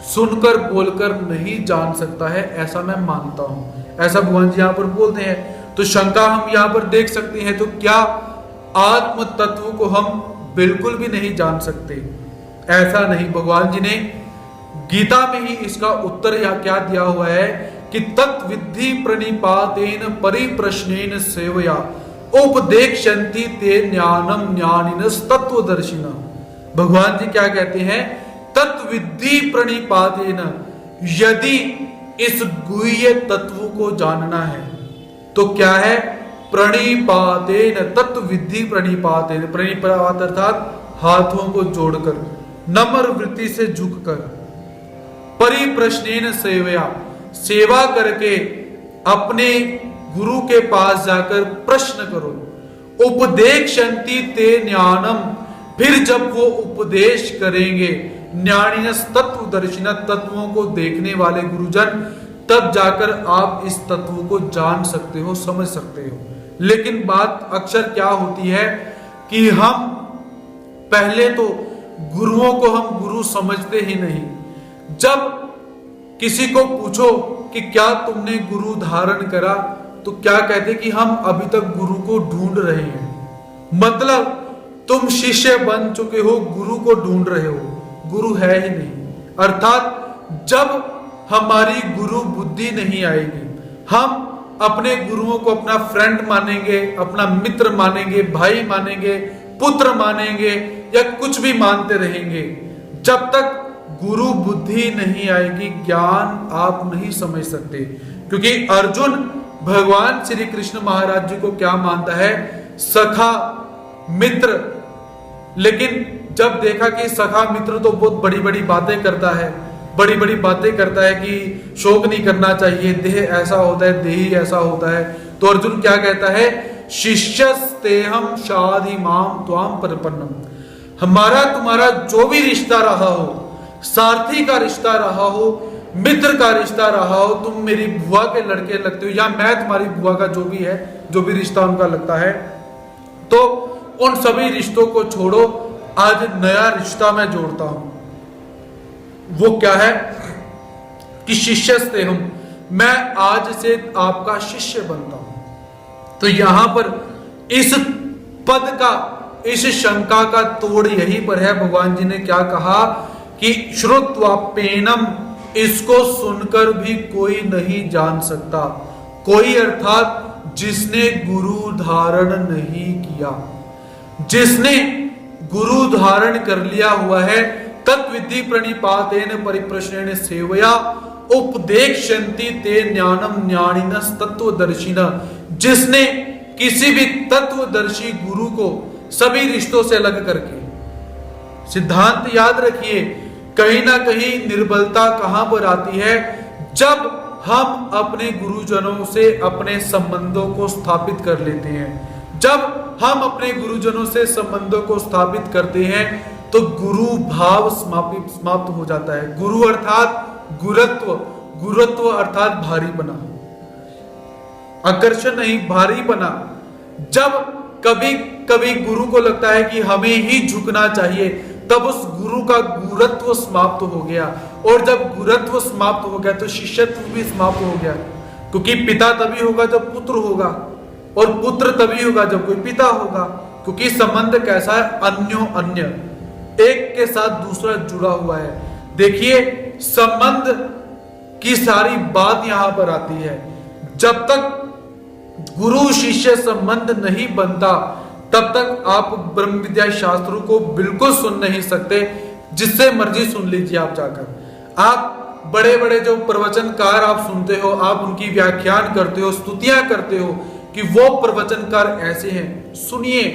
[SPEAKER 1] सुनकर बोलकर नहीं जान सकता है, ऐसा मैं मानता हूं। ऐसा भगवान जी यहां पर बोलते हैं। तो शंका हम यहां पर देख सकते हैं, तो क्या आत्म तत्व को हम बिल्कुल भी नहीं जान सकते? ऐसा नहीं। भगवान जी ने गीता में ही इसका उत्तर यहां क्या दिया हुआ है कि तत्विद्धि प्रणिपातेन परिप्रश्नेन सेवया, उपदेक्षन्ति ते ज्ञानम ज्ञानिनस् तत्वदर्शिना। भगवान जी क्या कहते हैं? तत्विद्धि प्रणिपातेन, यदि इस गुह्य तत्व को जानना है तो क्या है? प्रणिपातेन, तत्विद्धि प्रणिपातेन, प्रणिपात अर्थात हाथों को जोड़कर, नम्र वृत्ति से झुककर, परिप्रश्नेन सेवया, सेवा करके अपने गुरु के पास जाकर प्रश्न करो। उपदेक्षन्ति ते ज्ञानम, फिर जब वो उपदेश करेंगे, ज्ञानिनस् तत्वदर्शिना, तत्वों को देखने वाले गुरुजन, तब जाकर आप इस तत्व को जान सकते हो, समझ सकते हो। लेकिन बात अक्सर क्या होती है कि हम पहले तो गुरुओं को हम गुरु समझते ही नहीं। जब किसी को पूछो कि क्या तुमने गुरु धारण करा, तो क्या कहते कि हम अभी तक गुरु को ढूंढ रहे हैं। मतलब तुम शिष्य बन चुके हो, गुरु को ढूंढ रहे हो, गुरु है ही नहीं। अर्थात जब हमारी गुरु बुद्धि नहीं आएगी, हम अपने गुरुओं को अपना फ्रेंड मानेंगे, अपना मित्र मानेंगे, भाई मानेंगे, पुत्र मानेंगे या कुछ भी मानते रहेंगे, जब तक गुरु बुद्धि नहीं आएगी, ज्ञान आप नहीं समझ सकते। क्योंकि अर्जुन भगवान श्री कृष्ण महाराज जी को क्या मानता है? सखा, मित्र। लेकिन जब देखा कि सखा मित्र तो बहुत बड़ी बड़ी बातें करता है, बड़ी बड़ी बातें करता है कि शोक नहीं करना चाहिए, देह ऐसा होता है, देही ऐसा होता है, तो अर्जुन क्या कहता है? शिष्यस्तेहम शाधि माम त्वाम प्रपन्नम, हमारा तुम्हारा जो भी रिश्ता रहा हो, सारथी का रिश्ता रहा हो, मित्र का रिश्ता रहा हो, तुम मेरी बुआ के लड़के लगते हो या मैं तुम्हारी बुआ का जो भी है, जो भी रिश्ता उनका लगता है, तो उन सभी रिश्तों को छोड़ो, आज नया रिश्ता मैं जोड़ता हूं। वो क्या है कि शिष्यस्तेहम, मैं आज से आपका शिष्य बनता हूं। तो यहां पर इस पद का, इस शंका का तोड़ यहीं पर है। भगवान जी ने क्या कहा कि श्रुत्वाप्येनम, इसको सुनकर भी कोई नहीं जान सकता। कोई अर्थात जिसने गुरु धारण नहीं किया, जिसने गुरु धारण कर लिया हुआ है, तत्विद्धि प्रणिपातेन परिप्रश्नेन सेवया उपदेक्षन्ति ते ज्ञानम ज्ञानिनस् तत्वदर्शिना, जिसने किसी भी तत्वदर्शी गुरु को सभी रिश्तों से अलग करके, सिद्धांत याद रखिए, कहीं ना कहीं निर्बलता कहां पर आती है? जब हम अपने गुरुजनों से अपने संबंधों को स्थापित कर लेते हैं। जब हम अपने गुरुजनों से संबंधों को स्थापित करते हैं तो गुरु भाव समाप्त हो जाता है। गुरु अर्थात गुरुत्व, गुरुत्व अर्थात भारी बना, आकर्षण नहीं, भारी बना। जब कभी कभी गुरु को लगता है कि हमें ही झुकना चाहिए, तब उस गुरु का गुरुत्व समाप्त हो गया, और जब गुरुत्व समाप्त हो गया तो शिष्यत्व भी समाप्त हो गया। क्योंकि पिता तभी होगा जब पुत्र होगा, और पुत्र तभी होगा जब कोई पिता होगा। क्योंकि संबंध कैसा है? अन्यो अन्य, एक के साथ दूसरा जुड़ा हुआ है। देखिए संबंध की सारी बात यहां पर आती है। जब तक गुरु शिष्य संबंध नहीं बनता, तब तक आप ब्रह्म विद्या शास्त्रों को बिल्कुल सुन नहीं सकते। जिससे मर्जी सुन लीजिए आप जाकर। आप बड़े बड़े जो प्रवचनकार आप सुनते हो, आप उनकी व्याख्यान करते हो, स्तुतियां करते हो कि वो प्रवचनकार ऐसे हैं, सुनिए।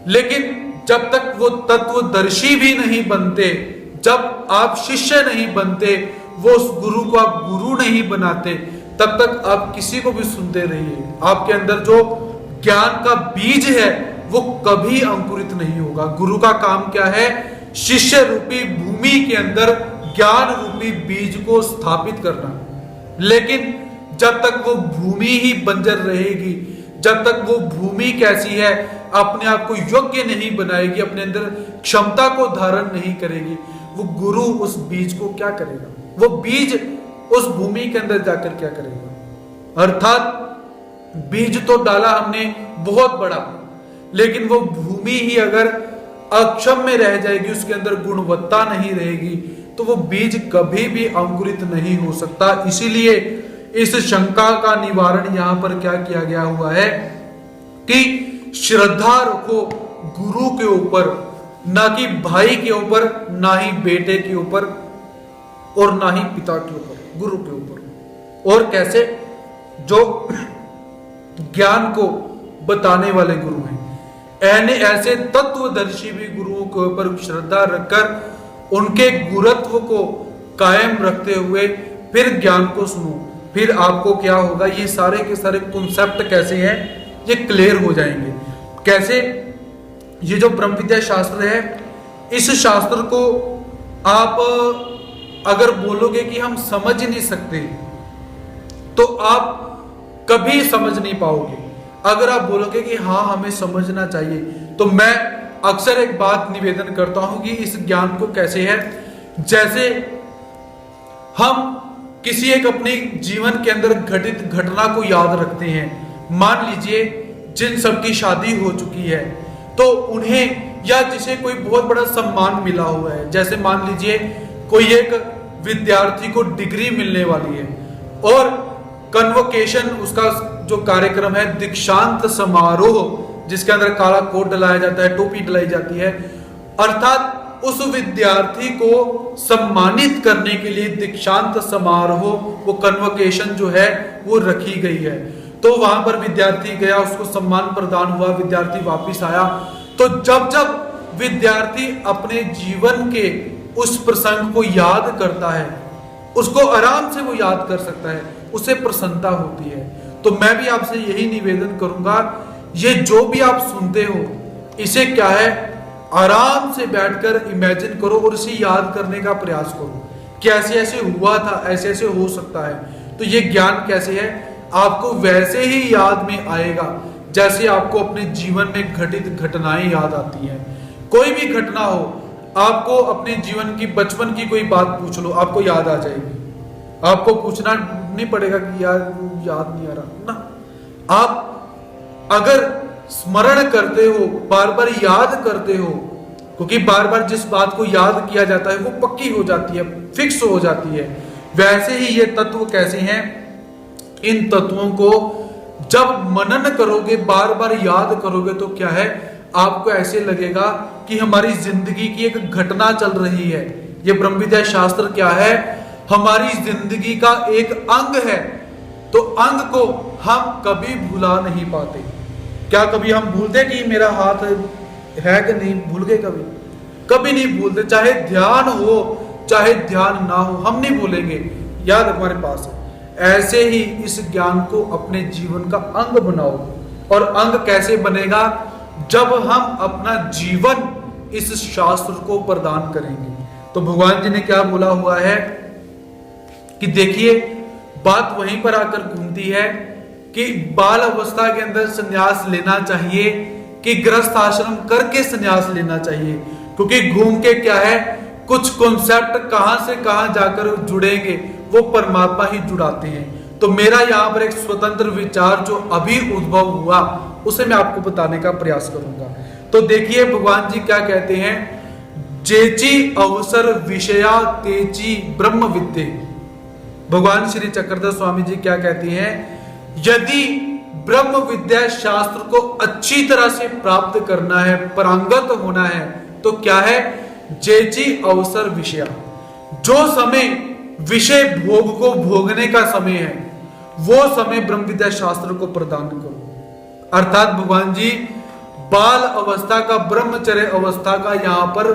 [SPEAKER 1] लेकिन जब तक वो तत्वदर्शी भी नहीं बनते, जब आप शिष्य नहीं बनते, वो उस गुरु को आप गुरु नहीं बनाते, तब तक आप किसी को भी सुनते रहिए। आपके अंदर जो ज्ञान का बीज है वो कभी अंकुरित नहीं होगा। गुरु का काम क्या है? शिष्य रूपी भूमि के अंदर ज्ञान रूपी बीज को स्थापित करना। लेकिन जब तक वो भूमि ही बंजर रहेगी, जब तक वो भूमि कैसी है, अपने आप को योग्य नहीं बनाएगी, अपने अंदर क्षमता को धारण नहीं करेगी, वो गुरु उस बीज को क्या करेगा? वो बीज उस भूमि के अंदर जाकर क्या करेगा? अर्थात बीज तो डाला हमने बहुत बड़ा, लेकिन वो भूमि ही अगर अक्षम में रह जाएगी, उसके अंदर गुणवत्ता नहीं रहेगी, तो वो बीज कभी भी अंकुरित नहीं हो सकता। इसीलिए इस शंका का निवारण यहां पर क्या किया गया हुआ है कि श्रद्धा रखो गुरु के ऊपर, ना कि भाई के ऊपर, ना ही बेटे के ऊपर, और ना ही पिता के ऊपर, गुरु के ऊपर। और कैसे? जो ज्ञान को बताने वाले गुरु हैं, ऐसे तत्वदर्शी भी गुरुओं के ऊपर श्रद्धा रखकर उनके गुरुत्व को कायम रखते हुए फिर ज्ञान को सुनो। फिर आपको क्या होगा, ये सारे के सारे कॉन्सेप्ट कैसे हैं, ये क्लियर हो जाएंगे। कैसे? ये जो ब्रह्म विद्या शास्त्र है, इस शास्त्र को आप अगर बोलोगे कि हम समझ ही नहीं सकते, तो आप कभी समझ नहीं पाओगे। अगर आप बोलोगे कि हाँ हमें समझना चाहिए, तो मैं अक्सर एक बात निवेदन करता हूं कि इस ज्ञान को कैसे है, जैसे हम किसी एक अपने जीवन के अंदर घटित घटना को याद रखते हैं। मान लीजिए जिन सबकी शादी हो चुकी है, तो उन्हें या जिसे कोई बहुत बड़ा सम्मान मिला हुआ है, जैसे मान लीजिए कोई एक विद्यार्थी को डिग्री मिलने वाली है और कन्वोकेशन, उसका जो कार्यक्रम है दीक्षांत समारोह, जिसके अंदर काला कोट डलाया जाता है, टोपी डलाई जाती है, अर्थात उस विद्यार्थी को सम्मानित करने के लिए दीक्षांत समारोह, वो कन्वोकेशन जो है वो रखी गई है। तो वहां पर विद्यार्थी गया, उसको सम्मान प्रदान हुआ, विद्यार्थी वापिस आया। तो जब जब विद्यार्थी अपने जीवन के उस प्रसंग को याद करता है, उसको आराम से वो याद कर सकता है, उसे प्रसन्नता होती है। तो मैं भी आपसे यही निवेदन करूंगा, ये जो भी आप सुनते हो, इसे क्या है, आराम से बैठकर इमेजिन करो और इसे याद करने का प्रयास करो कि ऐसे ऐसे हुआ था, ऐसे ऐसे हो सकता है। तो ये ज्ञान कैसे है, आपको वैसे ही याद में आएगा जैसे आपको अपने जीवन में घटित घटनाएं याद आती हैं। कोई भी घटना हो, आपको अपने जीवन की, बचपन की कोई बात पूछ लो, आपको याद आ जाएगी। आपको पूछना नहीं पड़ेगा कि यार याद नहीं आ रहा ना। आप अगर स्मरण करते हो, बार बार याद करते हो, क्योंकि बार बार जिस बात को याद किया जाता है वो पक्की हो जाती है, फिक्स हो जाती है। वैसे ही ये तत्व कैसे हैं, इन तत्वों को जब मनन करोगे, बार बार याद करोगे, तो क्या है, आपको ऐसे लगेगा कि हमारी जिंदगी की एक घटना चल रही है। ये ब्रह्म विद्या शास्त्र क्या है, हमारी जिंदगी का एक अंग है। तो अंग को हम कभी भुला नहीं पाते। क्या कभी हम भूलते कि मेरा हाथ है कि नहीं? भूल गए कभी? कभी नहीं भूलते। चाहे ध्यान हो चाहे ध्यान ना हो, हम नहीं भूलेंगे, याद हमारे पास है। ऐसे ही इस ज्ञान को अपने जीवन का अंग बनाओ। और अंग कैसे बनेगा? जब हम अपना जीवन इस शास्त्र को प्रदान करेंगे। तो भगवान जी ने क्या बोला हुआ है कि देखिए, बात वहीं पर आकर घूमती है कि बाल अवस्था के अंदर संन्यास लेना चाहिए कि गृहस्थ आश्रम करके संन्यास लेना चाहिए। क्योंकि घूम के क्या है, कुछ कॉन्सेप्ट कहां से कहां जाकर जुड़ेंगे, वो परमात्मा ही जुड़ाते हैं। तो मेरा यहाँ पर एक स्वतंत्र विचार जो अभी उद्भव हुआ, उसे मैं आपको बताने का प्रयास करूंगा। तो देखिए भगवान जी क्या कहते हैं, जेची अवसर विषया तेची ब्रह्म विद्ये। भगवान श्री चक्रधर स्वामी जी क्या कहते हैं, यदि ब्रह्म विद्या शास्त्र को अच्छी तरह से प्राप्त करना है, पारंगत होना है, तो क्या है, जेची अवसर विषया। जो समय विषय भोग को भोगने का समय है, वो समय ब्रह्म विद्या शास्त्र को प्रदान करो। अर्थात भगवान जी बाल अवस्था का, ब्रह्मचर्य अवस्था का यहाँ पर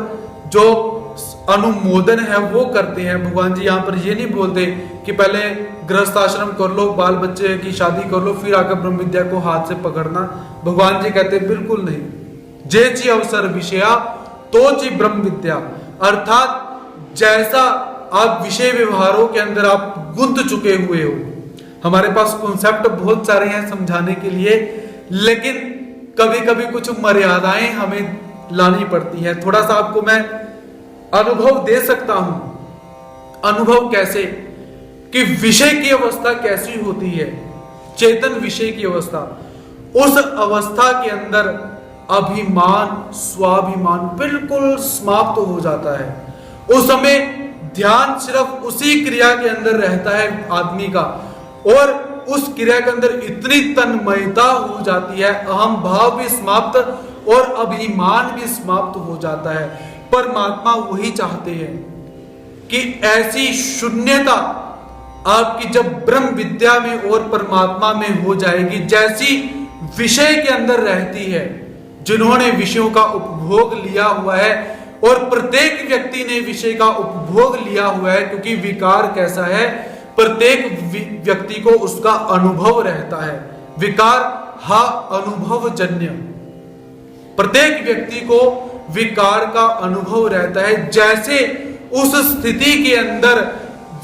[SPEAKER 1] जो अनुमोदन है वो करते हैं। भगवान जी यहाँ पर ये नहीं बोलते कि पहले गृहस्थ आश्रम कर लो, बाल बच्चे की शादी कर लो, फिर आकर ब्रह्म विद्या को हाथ से पकड़ना। भगवान जी कहते हैं बिल्कुल नहीं, जेची अवसर विषया तो जी ब्रह्म विद्या। अर्थात जैसा आप विषय व्यवहारों के अंदर आप गुंथ चुके हुए हो, हमारे पास कॉन्सेप्ट बहुत सारे हैं समझाने के लिए, लेकिन कभी कभी कुछ मर्यादाएं हमें लानी पड़ती है। थोड़ा सा आपको मैं अनुभव दे सकता हूं। अनुभव कैसे कि विषय की अवस्था कैसी होती है, चेतन विषय की अवस्था, उस अवस्था के अंदर अभिमान स्वाभिमान बिल्कुल समाप्त हो जाता है। उस समय ध्यान सिर्फ उसी क्रिया के अंदर रहता है आदमी का, और उस क्रिया के अंदर इतनी तन्मयता हो जाती है, अहम भाव भी समाप्त और अभिमान भी समाप्त हो जाता है। परमात्मा वही चाहते हैं कि ऐसी शून्यता आपकी जब ब्रह्म विद्या में और परमात्मा में हो जाएगी, जैसी विषय के अंदर रहती है, जिन्होंने विषयों का उपभोग लिया हुआ है, और प्रत्येक व्यक्ति ने विषय का उपभोग लिया हुआ है, क्योंकि विकार कैसा है, प्रत्येक व्यक्ति को उसका अनुभव रहता है। विकार हा अनुभव जन्य, प्रत्येक व्यक्ति को विकार का अनुभव रहता है। जैसे उस स्थिति के अंदर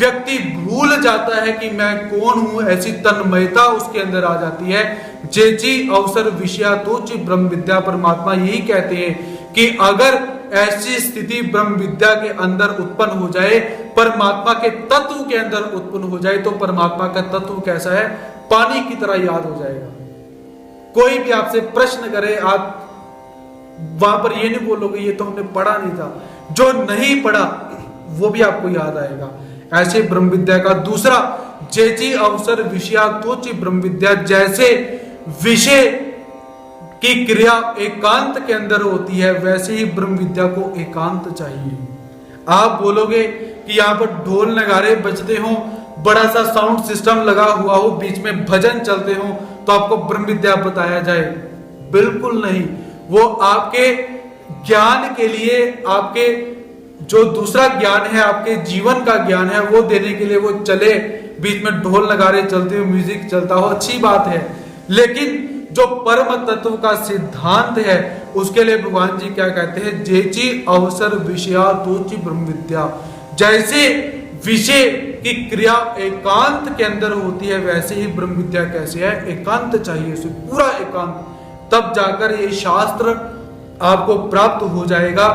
[SPEAKER 1] व्यक्ति भूल जाता है कि मैं कौन हूं, ऐसी तन्मयता उसके अंदर आ जाती है। जेची अवसर विषया तोचि ब्रह्म विद्या, परमात्मा यही कहते हैं कि अगर ऐसी स्थिति ब्रह्म विद्या के अंदर उत्पन्न हो जाए, परमात्मा के तत्व के अंदर उत्पन्न हो जाए, तो परमात्मा का तत्व कैसा है, पानी की तरह याद हो जाएगा। कोई भी आपसे प्रश्न करे, आप वहां पर ये नहीं बोलोगे ये तो हमने पढ़ा नहीं था, जो नहीं पढ़ा वो भी आपको याद आएगा। ऐसे ब्रह्म विद्या का दूसरा, जेची अवसर विषया तोचि ब्रह्म विद्या, जैसे विषय की क्रिया एकांत के अंदर होती है, वैसे ही ब्रह्म विद्या को एकांत चाहिए। आप बोलोगे कि यहाँ पर ढोल नगारे बजते हो, बड़ा सा साउंड सिस्टम लगा हुआ हो, बीच में भजन चलते हो, तो आपको ब्रह्म विद्या बताया जाए? बिल्कुल नहीं। वो आपके ज्ञान के लिए, आपके जो दूसरा ज्ञान है, आपके जीवन का ज्ञान है, वो देने के लिए वो चले, बीच में ढोल नगारे चलते हो, म्यूजिक चलता हो, अच्छी बात है। लेकिन जो परम तत्व का सिद्धांत है, उसके लिए भगवान जी क्या कहते हैं, जेची अवसर विषया तोचि ब्रह्म विद्या। जैसे विषय की क्रिया एकांत के अंदर होती है, वैसे ही ब्रह्म विद्या कैसे है, एकांत चाहिए उसे, पूरा एकांत, तब जाकर ये शास्त्र आपको प्राप्त हो जाएगा।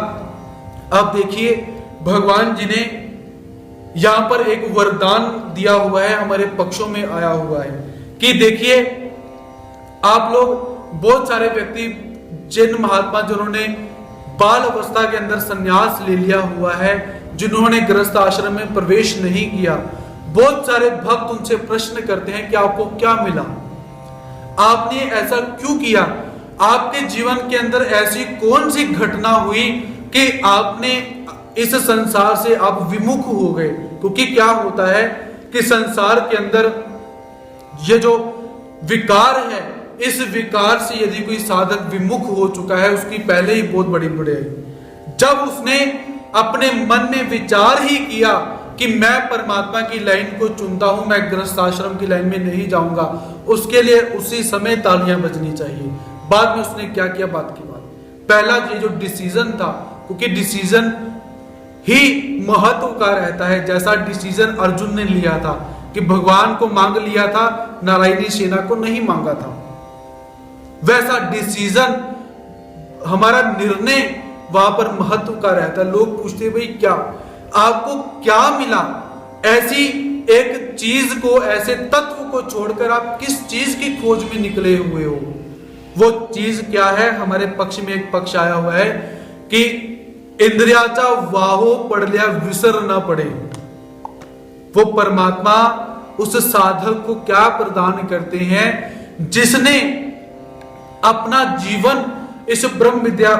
[SPEAKER 1] अब देखिए भगवान जी ने यहां पर एक वरदान दिया हुआ है, हमारे पक्षों में आया हुआ है कि देखिए आप लोग, बहुत सारे व्यक्ति, जिन महात्मा जिन्होंने बाल अवस्था के अंदर संन्यास ले लिया हुआ है, जिन्होंने गृहस्थ आश्रम में प्रवेश नहीं किया, बहुत सारे भक्त उनसे प्रश्न करते हैं कि आपको क्या मिला, आपने ऐसा क्यों किया, आपके जीवन के अंदर ऐसी कौन सी घटना हुई कि आपने इस संसार से आप विमुख हो गए। क्योंकि क्या होता है कि संसार के अंदर ये जो विकार है, इस विकार से यदि कोई साधक विमुख हो चुका है, उसकी पहले ही बहुत बड़ी बुराई। जब उसने अपने मन में विचार ही किया कि मैं परमात्मा की लाइन को चुनता हूं, मैं गृहस्थ आश्रम की लाइन में नहीं जाऊंगा, उसके लिए उसी समय तालियां बजनी चाहिए। बाद में उसने क्या किया, बात की बात, पहला ये जो डिसीजन था, क्योंकि डिसीजन ही महत्व का रहता है, जैसा डिसीजन अर्जुन ने लिया था कि भगवान को मांग लिया था, नारायणी सेना को नहीं मांगा था, वैसा डिसीजन, हमारा निर्णय वहां पर महत्व का रहता है। लोग पूछते भाई क्या आपको क्या मिला, ऐसी एक चीज को, ऐसे तत्व को छोड़कर आप किस चीज की खोज में निकले हुए हो, वो चीज क्या है। हमारे पक्ष में एक पक्ष आया हुआ है कि इंद्रियाचा वाहो पड़ लिया विसर ना पड़े। वो परमात्मा उस साधक को क्या प्रदान करते हैं, जिसने अपना जीवन इस ब्रह्म विद्या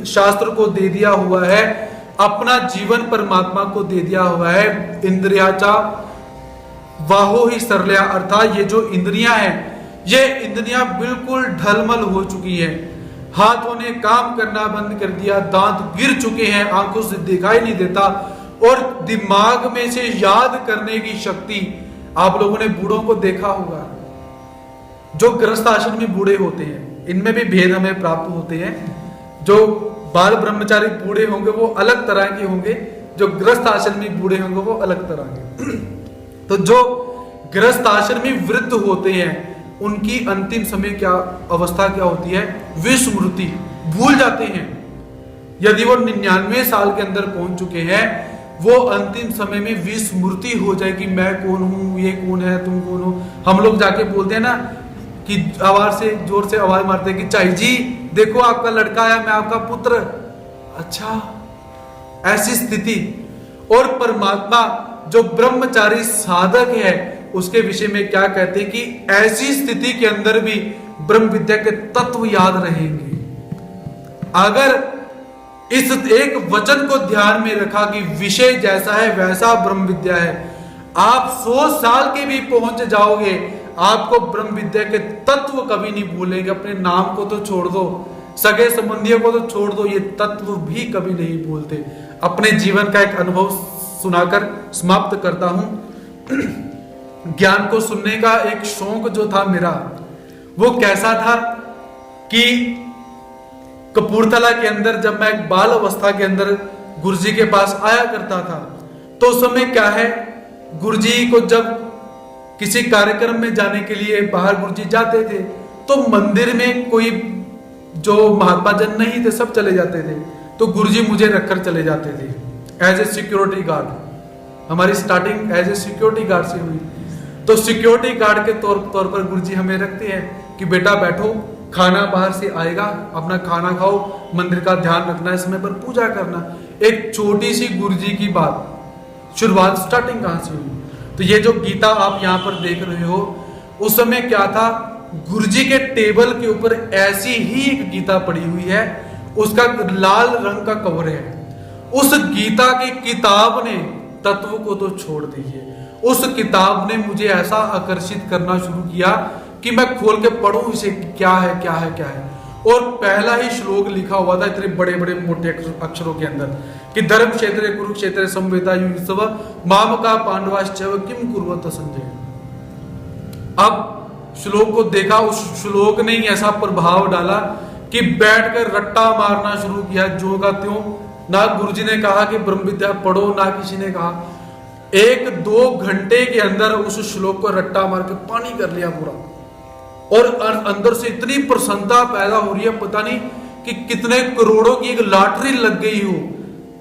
[SPEAKER 1] शास्त्र को दे दिया हुआ है, अपना जीवन परमात्मा को दे दिया हुआ है। इंद्रियाचा वाहो ही सरल्या, अर्थात ये जो इंद्रियां हैं, ये इंद्रियां बिल्कुल ढलमल हो चुकी हैं, हाथों ने काम करना बंद कर दिया, दांत गिर चुके हैं, आंखों से दिखाई नहीं देता, और दिमाग में से याद करने की शक्ति, आप लोगों ने बूढ़ों को देखा होगा, जो गृहस्थ आश्रम में बूढ़े होते हैं, इनमें भी भेद हमें प्राप्त होते हैं। जो बाल ब्रह्मचारी बूढ़े होंगे वो अलग तरह के होंगे, जो गृहस्थ आश्रमी बूढ़े होंगे वो अलग तरह के। तो जो गृहस्थ आश्रमी वृद्ध होते हैं, उनकी अंतिम समय क्या अवस्था क्या होती है, विस्मृति, भूल जाते हैं। यदि वो 99 साल के अंदर पहुंच चुके हैं, वो अंतिम समय में विस्मृति हो जाए कि मैं कौन हूं, ये कौन है, तुम कौन हो। हम लोग जाके बोलते हैं ना कि आवाज से, जोर से आवाज मारते हैं कि चाई जी देखो आपका लड़का आया, मैं आपका पुत्र। अच्छा, ऐसी स्थिति। और परमात्मा जो ब्रह्मचारी साधक है, उसके विषय में क्या कहते हैं कि ऐसी स्थिति के अंदर भी ब्रह्म विद्या के तत्व याद रहेंगे। अगर इस एक वचन को ध्यान में रखा कि विषय जैसा है वैसा ब्रह्म विद्या है, आप 100 साल के भी पहुंच जाओगे, आपको ब्रह्म विद्या के तत्व कभी नहीं भूलेंगे। अपने नाम को तो छोड़ दो, सगे संबंधियों को तो छोड़ दो, ये तत्व भी कभी नहीं भूलते। अपने जीवन का एक अनुभव सुनाकर समाप्त करता हूं। ज्ञान को सुनने का एक शौक जो था मेरा, वो कैसा था कि कपूरथला के अंदर जब मैं बाल अवस्था के अंदर गुरुजी के पास आया करता था, तो उस समय क्या है, गुरुजी को जब किसी कार्यक्रम में जाने के लिए बाहर गुरुजी जाते थे, तो मंदिर में कोई जो महात्मा जन नहीं थे, सब चले जाते थे, तो गुरुजी मुझे रखकर चले जाते थे एज ए सिक्योरिटी गार्ड। हमारी starting as a security guard से हुई। तो सिक्योरिटी गार्ड के तौर पर गुरुजी हमें रखते हैं कि बेटा बैठो, खाना बाहर से आएगा, अपना खाना खाओ, मंदिर का ध्यान रखना है, समय पर पूजा करना। एक छोटी सी गुरुजी की बात, शुरुआत स्टार्टिंग कहां से हुई। तो ये जो गीता आप यहाँ पर देख रहे हो, उस समय क्या था, गुरुजी के टेबल के ऊपर ऐसी ही एक गीता पड़ी हुई है, उसका लाल रंग का कवर है। उस गीता की किताब ने, तत्व को तो छोड़ दीजिए, उस किताब ने मुझे ऐसा आकर्षित करना शुरू किया कि मैं खोल के पढ़ूं इसे, क्या है क्या है क्या है। और पहला ही श्लोक लिखा हुआ था इतने बड़े बड़े मोटे अक्षरों के अंदर कि धर्म क्षेत्र कुरुक्षेत्र संवेदा युसव माम का पांडवाश्चव किम कुर्वत संजय। अब श्लोक को देखा, उस श्लोक ने ऐसा प्रभाव डाला कि बैठकर रट्टा मारना शुरू किया, जो का त्यों। ना गुरुजी ने कहा कि ब्रह्म विद्या पढ़ो, ना किसी ने कहा। 1-2 घंटे के अंदर उस श्लोक को रट्टा मार के पानी कर लिया पूरा। और अंदर से इतनी प्रसन्नता पैदा हो रही है, पता नहीं कि कितने करोड़ों की एक लॉटरी लग गई हो।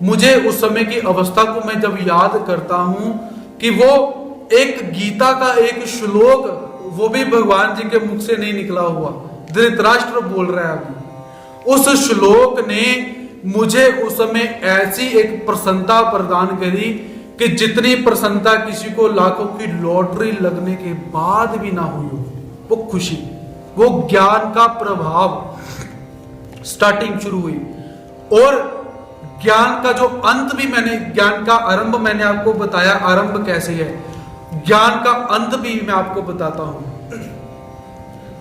[SPEAKER 1] मुझे उस समय की अवस्था को मैं जब याद करता हूं कि वो एक गीता का एक श्लोक, वो भी भगवान जी के मुख से नहीं निकला हुआ, धृतराष्ट्र बोल रहा है अभी, उस श्लोक ने मुझे उस समय ऐसी एक प्रसन्नता प्रदान करी कि जितनी प्रसन्नता किसी को लाखों की लॉटरी लगने के बाद भी ना हुई हो। वो खुशी, वो ज्ञान का प्रभाव स्टार्टिंग शुरू हुई। और ज्ञान का जो अंत भी मैंने, ज्ञान का आरंभ मैंने आपको बताया, आरंभ कैसे है, ज्ञान का अंत भी मैं आपको बताता हूं।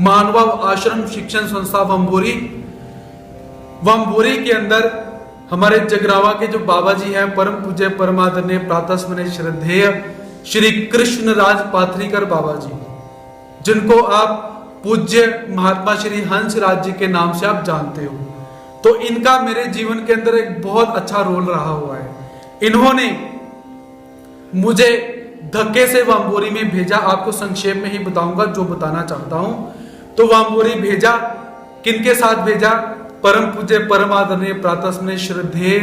[SPEAKER 1] मानव आश्रम शिक्षण संस्था वंबोरी के अंदर हमारे जगरावा के जो बाबा जी हैं, परम पूज्य परमादरणीय प्रातस्मरणीय श्रद्धेय श्री कृष्ण राज पाथरीकर बाबा जी, जिनको आप पूज्य महात्मा श्री हंस राज जी के नाम से आप जानते हो, तो इनका मेरे जीवन के अंदर एक बहुत अच्छा रोल रहा हुआ है। इन्होंने मुझे धक्के से वामबोरी में भेजा। आपको संक्षेप में ही बताऊंगा जो बताना चाहता हूं। तो वामबोरी भेजा, किनके साथ भेजा, परम पूज्य परम आदरणीय प्रातस्मरणीय श्रद्धेय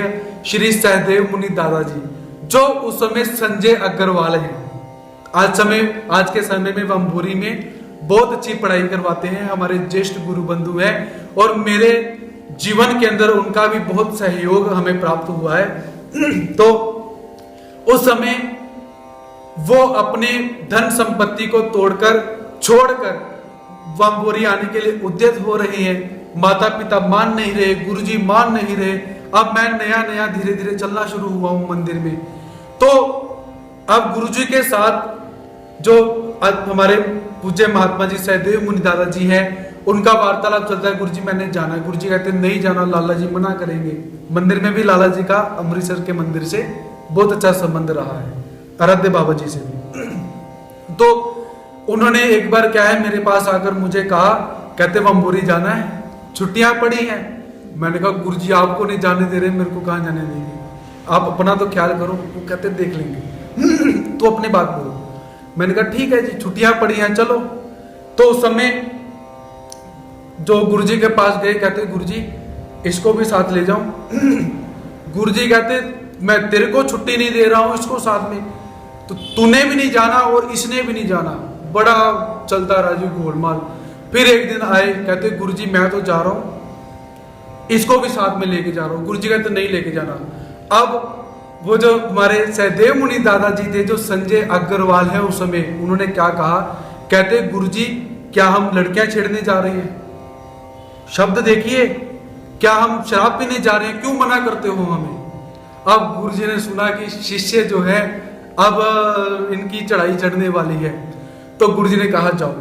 [SPEAKER 1] श्री सहदेव मुनि दादाजी, जो उस समय संजय अग्रवाल हैं। आज के समय में वामबोरी में बहुत अच्छी पढ़ाई करवाते हैं, हमारे ज्येष्ठ गुरु बंधु हैं, और मेरे जीवन के अंदर उनका भी बहुत सहयोग हमें प्राप्त हुआ है। तो उस समय वो अपने धन संपत्ति को तोड़कर छोड़कर वामबोरी आने के लिए उद्यत हो रहे हैं। माता पिता मान नहीं रहे, गुरुजी मान नहीं रहे। अब मैं नया धीरे धीरे चलना शुरू हुआ हूं मंदिर में। तो अब गुरुजी के साथ जो हमारे पूज्य महात्मा जी सहदेव मुनि दादा जी हैं, उनका वार्तालाप चलता है। गुरुजी मैंने जाना है, गुरुजी कहते नहीं जाना, लाला जी मना करेंगे। मंदिर में भी लाला जी का अमृतसर के मंदिर से बहुत अच्छा संबंध रहा है, आराध्य बाबा जी से भी। तो उन्होंने एक बार क्या है मेरे पास आकर मुझे कहा, कहते वामबोरी जाना है, छुट्टियां पड़ी हैं। मैंने कहा गुरुजी आपको नहीं जाने दे रहे, मेरे को कहां जाने देंगे, आप अपना तो ख्याल करो। वो कहते देख लेंगे तो अपनी बात बोलो। मैंने कहा ठीक है जी, छुट्टियां पड़ी हैं, चलो। तो उस समय जो गुरुजी के पास गए, कहते गुरुजी इसको भी साथ ले जाऊं। गुरुजी कहते मैं तेरे को छुट्टी नहीं दे रहा हूं, इसको साथ में, तो तूने भी नहीं जाना और इसने भी नहीं जाना। बड़ा चलता राजू गोलमाल। फिर एक दिन आए, कहते गुरुजी मैं तो जा रहा हूं, इसको भी साथ में लेके जा रहा हूं। गुरुजी कहते नहीं लेके जाना। अब वो जो हमारे सहदेव मुनि दादाजी थे, जो संजय अग्रवाल है उस समय, उन्होंने क्या कहा, कहते गुरुजी क्या हम लड़कियां छेड़ने जा रहे हैं? शब्द देखिए, क्या हम शराब पीने जा रहे हैं? क्यों मना करते हो हमें? अब गुरुजी ने सुना कि शिष्य जो है अब इनकी चढ़ाई चढ़ने वाली है, तो गुरुजी ने कहा जाओ।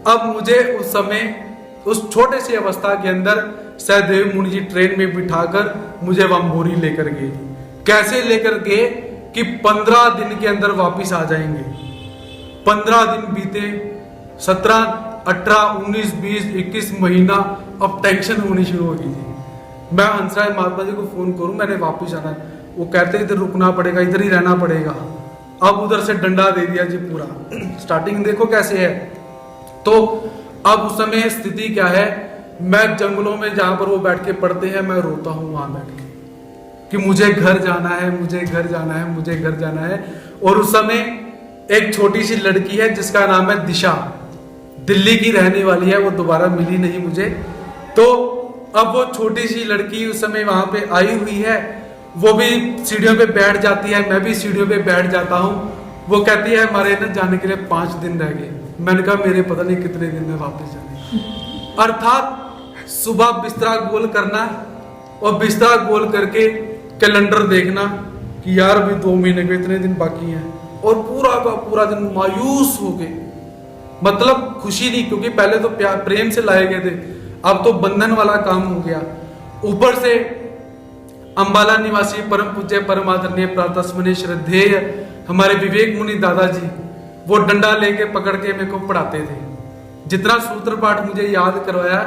[SPEAKER 1] अब मुझे उस समय उस छोटे सी अवस्था के अंदर सहदेव मुनि जी ट्रेन में बिठाकर मुझे वंबोरी लेकर गए। कैसे लेकर गए कि 15 दिन के अंदर वापस आ जाएंगे। 15 दिन बीते, 17, 18, 19, 20, 21 महीना, अब टेंशन होनी शुरू हो गई थी। मैं हंसराय महात्मा जी को फोन करूं, मैंने वापस आना है। वो कहते इधर रुकना पड़ेगा, इधर ही रहना पड़ेगा। अब उधर से डंडा दे दिया जी पूरा। स्टार्टिंग देखो कैसे है। तो अब उस समय स्थिति क्या है, मैं जंगलों में जहां पर वो बैठ के पढ़ते हैं, मैं रोता हूं वहां बैठ के कि मुझे घर जाना है, मुझे घर जाना है, मुझे घर जाना है। और उस समय एक छोटी सी लड़की है जिसका नाम है दिशा, दिल्ली की रहने वाली है, वो दोबारा मिली नहीं मुझे। तो अब वो छोटी सी लड़की उस समय वहां पे आई हुई है, वो भी सीढ़ियों पे बैठ जाती है, मैं भी सीढ़ियों पे बैठ जाता हूँ। वो कहती है हमारे ना जाने के लिए 5 दिन रह गए। मैंने कहा मेरे पता नहीं कितने दिन में वापस जाने। अर्थात सुबह बिस्तरा गोल करना और बिस्तरा गोल करके कैलेंडर देखना कि यार अभी 2 महीने के इतने दिन बाकी हैं, और पूरा का पूरा दिन मायूस हो गए। मतलब खुशी नहीं, क्योंकि पहले तो प्यार प्रेम से लाए गए थे, अब तो बंधन वाला काम हो गया। ऊपर से अंबाला निवासी परम पूज्य परम आदरणीय प्रातस्मरणीय श्रद्धेय हमारे विवेक मुनि दादाजी, वो डंडा लेके पकड़ के मेरे को पढ़ाते थे। जितना सूत्र पाठ मुझे याद करवाया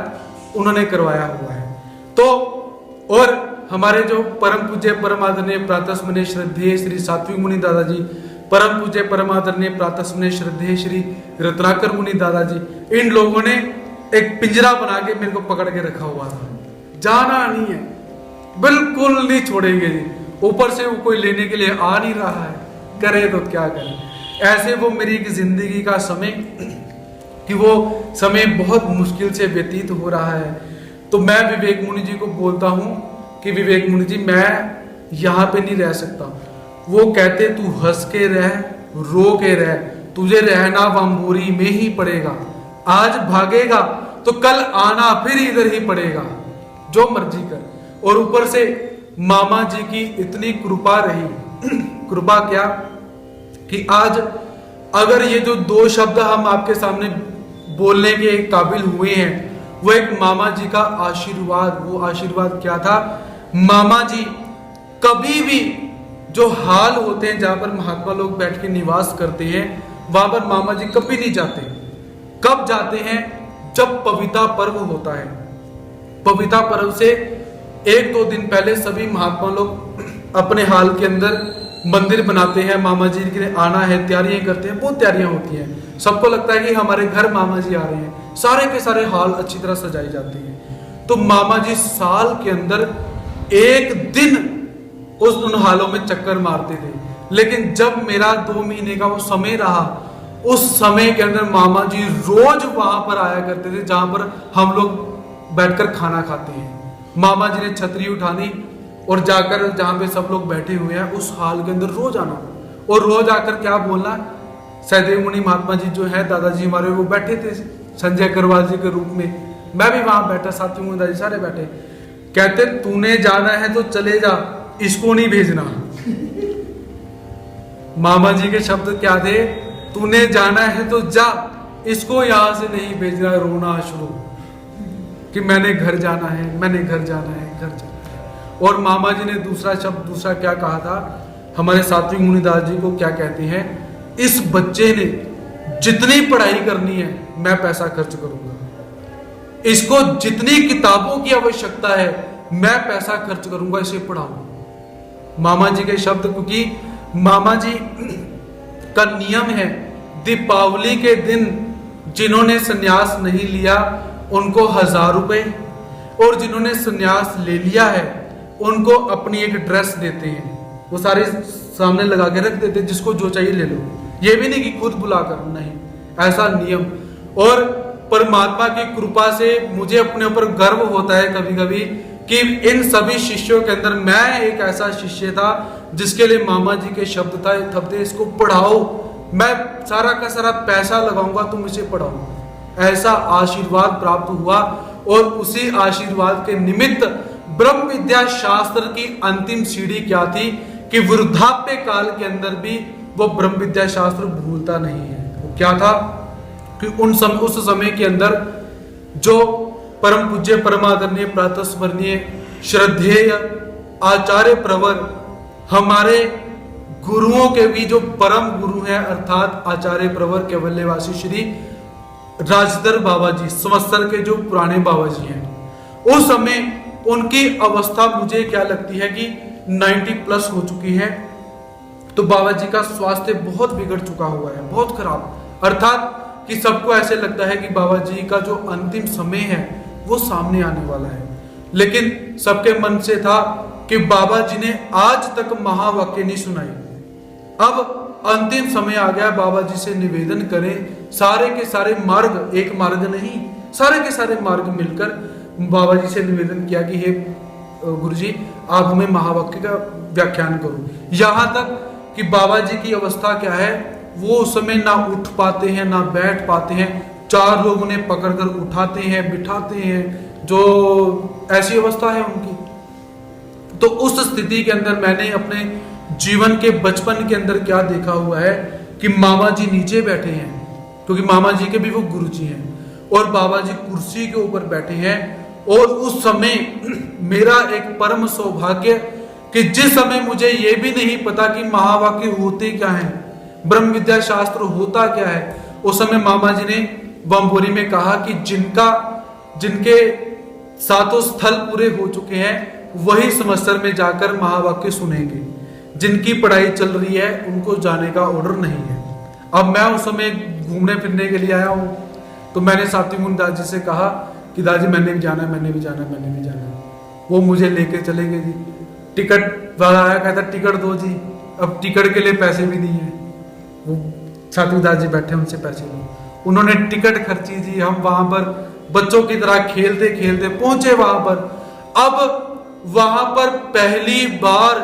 [SPEAKER 1] उन्होंने करवाया हुआ है। तो और हमारे जो परम पूज्य परम आदरणीय प्रातस्मरणीय श्रद्धेय श्री सात्विक मुनि दादाजी, परम पूज्य परम आदरणीय प्रातस्मरणीय श्रद्धेय श्री रत्नाकर मुनि दादाजी, इन लोगों ने एक पिंजरा बना के मेरे को पकड़ के रखा हुआ था। जाना नहीं है, बिल्कुल नहीं छोड़ेंगे जी। ऊपर से वो कोई लेने के लिए आ नहीं रहा है, करे तो क्या करे। ऐसे वो मेरी एक जिंदगी का समय कि वो समय बहुत मुश्किल से व्यतीत हो रहा है। तो मैं विवेक मुनि जी को बोलता हूँ कि विवेक मुनि जी मैं यहाँ पे नहीं रह सकता। वो कहते तू हंस के रह, रो के रह, तुझे रहना वंबोरी में ही पड़ेगा। आज भागेगा तो कल आना फिर इधर ही पड़ेगा, जो मर्जी कर। और ऊपर से मामा जी की इतनी कृपा रही कृपा क्या कि आज अगर ये जो 2 शब्द हम आपके सामने बोलने के काबिल हुए हैं, वो एक मामा जी का आशीर्वाद। वो आशीर्वाद क्या था, मामा जी कभी भी जो हाल होते हैं जहां पर महात्मा लोग बैठ के निवास करते हैं, वहां पर मामा जी कभी नहीं जाते। कब जाते हैं, जब पविता पर्व होता है। पविता पर्व से 1-2 दिन पहले सभी महात्मा लोग अपने हाल के अंदर मंदिर बनाते हैं, मामा जी के लिए आना है, तैयारियां करते हैं। बहुत तैयारियां होती हैं, सबको लगता है कि हमारे घर मामा जी आ रहे हैं। सारे के सारे हाल अच्छी तरह सजाई जाती है। तो मामा जी साल के अंदर 1 दिन उन हालों में चक्कर मारते थे। लेकिन जब मेरा 2 महीने का वो समय रहा, उस समय के अंदर मामा जी रोज वहां पर आया करते थे जहां पर हम लोग बैठकर खाना खाते हैं। मामा जी ने छतरी उठानी और जाकर जहां पे सब लोग बैठे हुए हैं उस हाल के अंदर रोज आना, और रोज आकर क्या बोलना। सहदेव मुनि महात्मा जी जो है दादाजी हमारे, वो बैठे थे संजय अग्रवाल जी के रूप में, मैं भी वहां बैठा, साथी मुनि दादाजी सारे बैठे। कहते तूने जाना है तो चले जा, इसको नहीं भेजना। मामा जी के शब्द क्या थे, तूने जाना है तो जा, इसको यहां से नहीं भेजना। रोना शुरू कि मैंने घर जाना है, मैंने घर जाना है, घर जाना है। और मामा जी ने दूसरा क्या कहा था, हमारे सात्विक मुनि दास जी को क्या कहते हैं, इस बच्चे ने जितनी पढ़ाई करनी है मैं पैसा खर्च करूंगा, इसको जितनी किताबों की आवश्यकता है मैं पैसा खर्च करूंगा, इसे पढ़ाऊंगा। मामा जी के शब्द, क्योंकि मामा जी का नियम है दीपावली के दिन जिन्होंने संन्यास नहीं लिया उनको 1000 रुपए, और जिन्होंने संन्यास ले लिया है उनको अपनी एक ड्रेस देते हैं। वो सारे सामने लगा के रख देते, जिसको जो चाहिए ले लो। ये भी नहीं कि खुद बुलाकर, नहीं, ऐसा नियम। और परमात्मा की कृपा से मुझे अपने ऊपर गर्व होता है कभी कभी कि इन सभी शिष्यों के अंदर मैं एक ऐसा शिष्य था जिसके लिए मामा जी के शब्द थे, इसको पढ़ाओ, मैं सारा का सारा पैसा लगाऊंगा, तुम इसे पढ़ाओ। ऐसा आशीर्वाद प्राप्त हुआ और उसी आशीर्वाद के निमित्त ब्रह्म विद्या शास्त्र की अंतिम सीढ़ी क्या थी कि वृद्धाप्य काल के अंदर भी वो ब्रह्म विद्या शास्त्र भूलता नहीं है। वो क्या था कि उस समय के अंदर जो परम पूज्य परमादरणीय प्रातः स्मरणीय श्रद्धेय आचार्य प्रवर हमारे गुरुओं के भी जो परम गुरु हैं अर्थात आचार्य प्रवर कैवल्यवासी श्री राजधर बाबा जी, संवत्सर के जो पुराने बाबा जी हैं, उस समय उनकी अवस्था मुझे क्या लगती है कि 90 प्लस हो चुकी है। तो बाबा जी का स्वास्थ्य बहुत बिगड़ चुका हुआ है, बहुत खराब, अर्थात कि सबको ऐसे लगता है कि बाबा जी का जो अंतिम समय है वो सामने आने वाला है। लेकिन सबके मन से था कि बाबा जी ने आज तक महावाक्य नहीं सुनाई, अब अंतिम समय आ गया, बाबा जी से निवेदन करें सारे के सारे मार्ग, एक मार्ग नहीं, सारे के सारे मार्ग मिलकर बाबा जी से निवेदन किया कि हे गुरुजी आप हमें महावाक्य का व्याख्यान करो। यहां तक कि बाबा जी की अवस्था क्या है, वो उस समय ना उठ पाते हैं ना बैठ पाते हैं, 4 लोग उन्हें पकड़कर उठाते हैं बिठाते हैं, जो ऐसी अवस्था है उनकी। तो उस स्थिति के अंदर मैंने अपने जीवन के बचपन के अंदर क्या देखा हुआ है कि मामा जी नीचे बैठे हैं, क्योंकि मामा जी के भी वो गुरु जी हैं, और बाबा जी कुर्सी के ऊपर बैठे हैं। और उस समय मेरा एक परम सौभाग्य कि जिस समय मुझे ये भी नहीं पता कि महावाक्य होते क्या है, ब्रह्म विद्या शास्त्र होता क्या है, उस समय मामा जी ने बम्बोरी में कहा कि जिनके सातों स्थल पूरे हो चुके हैं वही संवत्सर में जाकर महावाक्य सुनेंगे, जिनकी पढ़ाई चल रही है उनको जाने का ऑर्डर नहीं है। अब मैं उस समय घूमने फिरने के लिए आया हूं, तो मैंने सात्विक मुनि दास जी से कहा कि दादी मैंने भी जाना है, मैंने भी जाना है, मैंने भी जाना है। वो मुझे लेके चले गए जी। टिकट वाला आया, कहता टिकट दो जी, अब टिकट के लिए पैसे भी नहीं है। वो सात्विक दास जी बैठे, उनसे पैसे लो, उन्होंने टिकट खर्ची जी। हम वहां पर बच्चों की तरह खेलते खेलते पहुंचे वहां पर। अब वहां पर पहली बार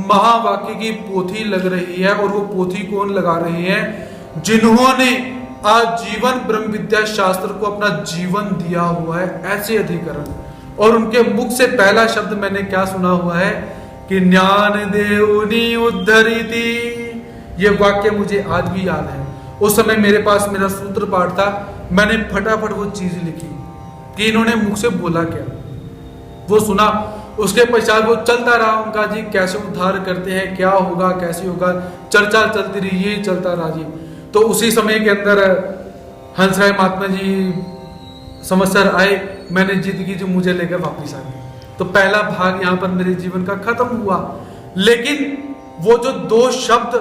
[SPEAKER 1] महावाक्य की पोथी लग रही है, और वो पोथी कौन लगा रहे हैं, जिन्होंने आजीवन ब्रह्म विद्या शास्त्र को अपना जीवन दिया हुआ है, ऐसे अधिकरण। और उनके मुख से पहला शब्द मैंने क्या सुना हुआ है कि ज्ञान देउनी उद्धरिति। ये वाक्य मुझे आज भी याद है। उस समय मेरे पास मेरा सूत्र पाठ था, मैंने फटाफट वो चीज लिखी कि इन्होंने मुख से बोला क्या, वो सुना। उसके पश्चात वो चलता रहा उनका जी, कैसे उद्धार करते हैं, क्या होगा, कैसे होगा, चर्चा चलती रही, ये चलता रहा जी। तो उसी समय के अंदर हंसराय महात्मा जी संवत्सर आए, मैंने जिद की जो मुझे लेकर वापस आ गए। तो पहला भाग यहाँ पर मेरे जीवन का खत्म हुआ। लेकिन वो जो 2 शब्द,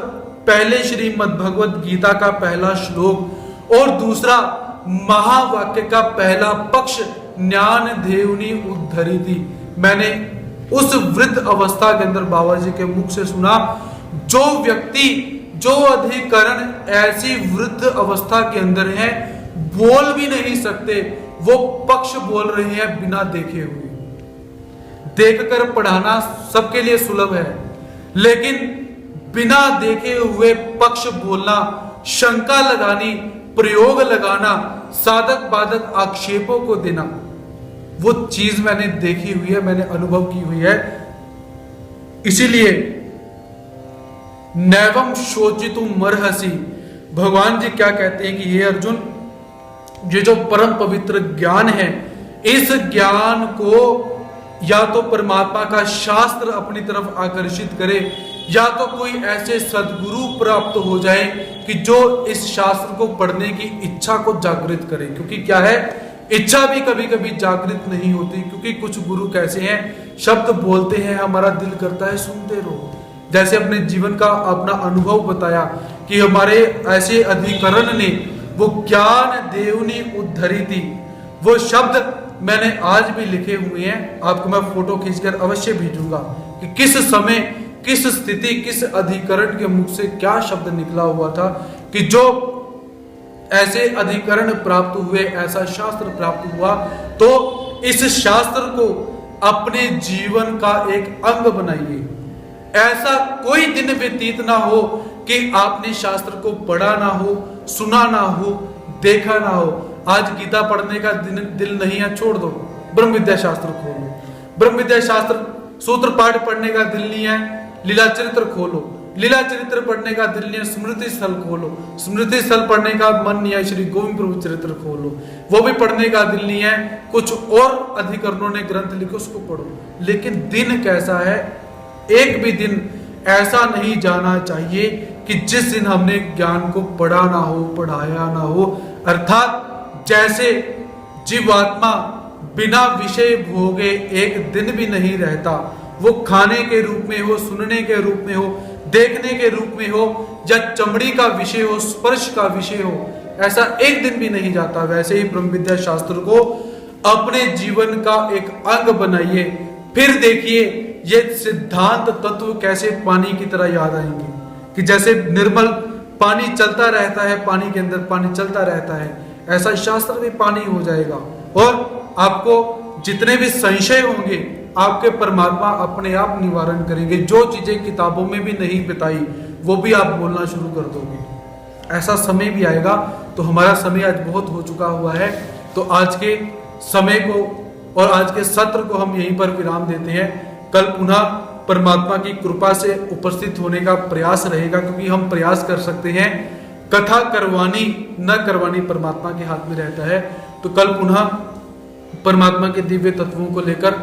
[SPEAKER 1] पहले श्रीमद् भगवत गीता का पहला श्लोक और दूसरा महावाक्य का पहला पक्ष, ज्ञान देवनी उद्धरिति, मैंने उस वृद्ध अवस्था के अंदर बाबा जी के मुख से सुना। जो व्यक्ति, जो अधिकरण ऐसी वृद्ध अवस्था के अंदर है, बोल भी नहीं सकते, वो पक्ष बोल रहे हैं बिना देखे हुए। देखकर पढ़ाना सबके लिए सुलभ है, लेकिन बिना देखे हुए पक्ष बोलना, शंका लगानी, प्रयोग लगाना, साधक बाधक आक्षेपों को देना, वो चीज मैंने देखी हुई है, मैंने अनुभव की हुई है। इसीलिए नैवम शोचितुम मरहसी, भगवान जी क्या कहते हैं कि ये अर्जुन, ये जो परम पवित्र ज्ञान है, इस ज्ञान को या तो परमात्मा का शास्त्र अपनी तरफ आकर्षित करे, या तो कोई ऐसे सदगुरु प्राप्त हो जाए कि जो इस शास्त्र को पढ़ने की इच्छा को जागृत करे। क्योंकि क्या है, इच्छा भी कभी कभी जागृत नहीं होती, क्योंकि कुछ गुरु कैसे हैं, शब्द बोलते हैं, हमारा दिल करता है सुनते रहो। जैसे अपने जीवन का अपना अनुभव बताया कि हमारे ऐसे अधिकरण ने वो ज्ञान देवनी उद्धरिति, वो शब्द मैंने आज भी लिखे हुए हैं, आपको मैं फोटो खींचकर अवश्य भेजूंगा कि किस समय, किस स्थिति, किस अधिकरण के मुख से क्या शब्द निकला हुआ था कि जो ऐसे अधिकरण प्राप्त हुए, ऐसा शास्त्र प्राप्त हुआ। तो इस शास्त्र को अपने जीवन का एक अंग बनाइए। ऐसा कोई दिन व्यतीत ना हो कि आपने शास्त्र को पढ़ा ना हो, सुना ना हो, देखा ना हो। आज गीता पढ़ने का दिल नहीं है, छोड़ दो, ब्रह्म विद्या शास्त्र खोलो। ब्रह्म विद्या शास्त्र सूत्र पाठ पढ़ने का दिल नहीं है, लीला चरित्र खोलो। लीला चरित्र पढ़ने का दिल नहीं है, स्मृति स्थल खोलो। स्मृति स्थल पढ़ने का मन नहीं है, श्री गोविंद प्रभु चरित्र खोलो। वो भी पढ़ने का दिल नहीं है, कुछ और अधिकरणों ने ग्रंथ लिखे उसको पढ़ो। लेकिन दिन कैसा है, एक भी दिन ऐसा नहीं जाना चाहिए कि जिस दिन हमने ज्ञान को पढ़ा ना हो, पढ़ाया ना हो। अर्थात जैसे जीवात्मा बिना विषय भोगे एक दिन भी नहीं रहता, वो खाने के रूप में हो, सुनने के रूप में हो, देखने के रूप में हो, या चमड़ी का विषय हो, स्पर्श का विषय हो, ऐसा एक दिन भी नहीं जाता। वैसे ही ब्रह्म विद्या शास्त्र को अपने जीवन का एक अंग बनाइए। फिर देखिए ये सिद्धांत तत्व कैसे पानी की तरह याद आएंगे, कि जैसे निर्मल पानी चलता रहता है, पानी के अंदर पानी चलता रहता है, ऐसा शास्त्र भी पानी हो जाएगा। और आपको जितने भी संशय होंगे आपके परमात्मा अपने आप निवारण करेंगे। जो चीजें किताबों में भी नहीं बताई वो भी आप बोलना शुरू कर दोगे। ऐसा समय भी आएगा। तो हमारा समय आज बहुत हो चुका हुआ है, तो आज के समय को और आज के सत्र को हम यहीं पर विराम देते हैं। कल पुनः परमात्मा की कृपा से उपस्थित होने का प्रयास रहेगा, क्योंकि हम प्रयास कर सकते हैं, कथा करवानी न करवानी परमात्मा के हाथ में रहता है। तो कल पुनः परमात्मा के दिव्य तत्वों को लेकर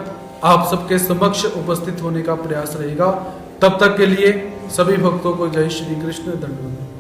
[SPEAKER 1] आप सबके समक्ष उपस्थित होने का प्रयास रहेगा। तब तक के लिए सभी भक्तों को जय श्री कृष्ण, दंडवत।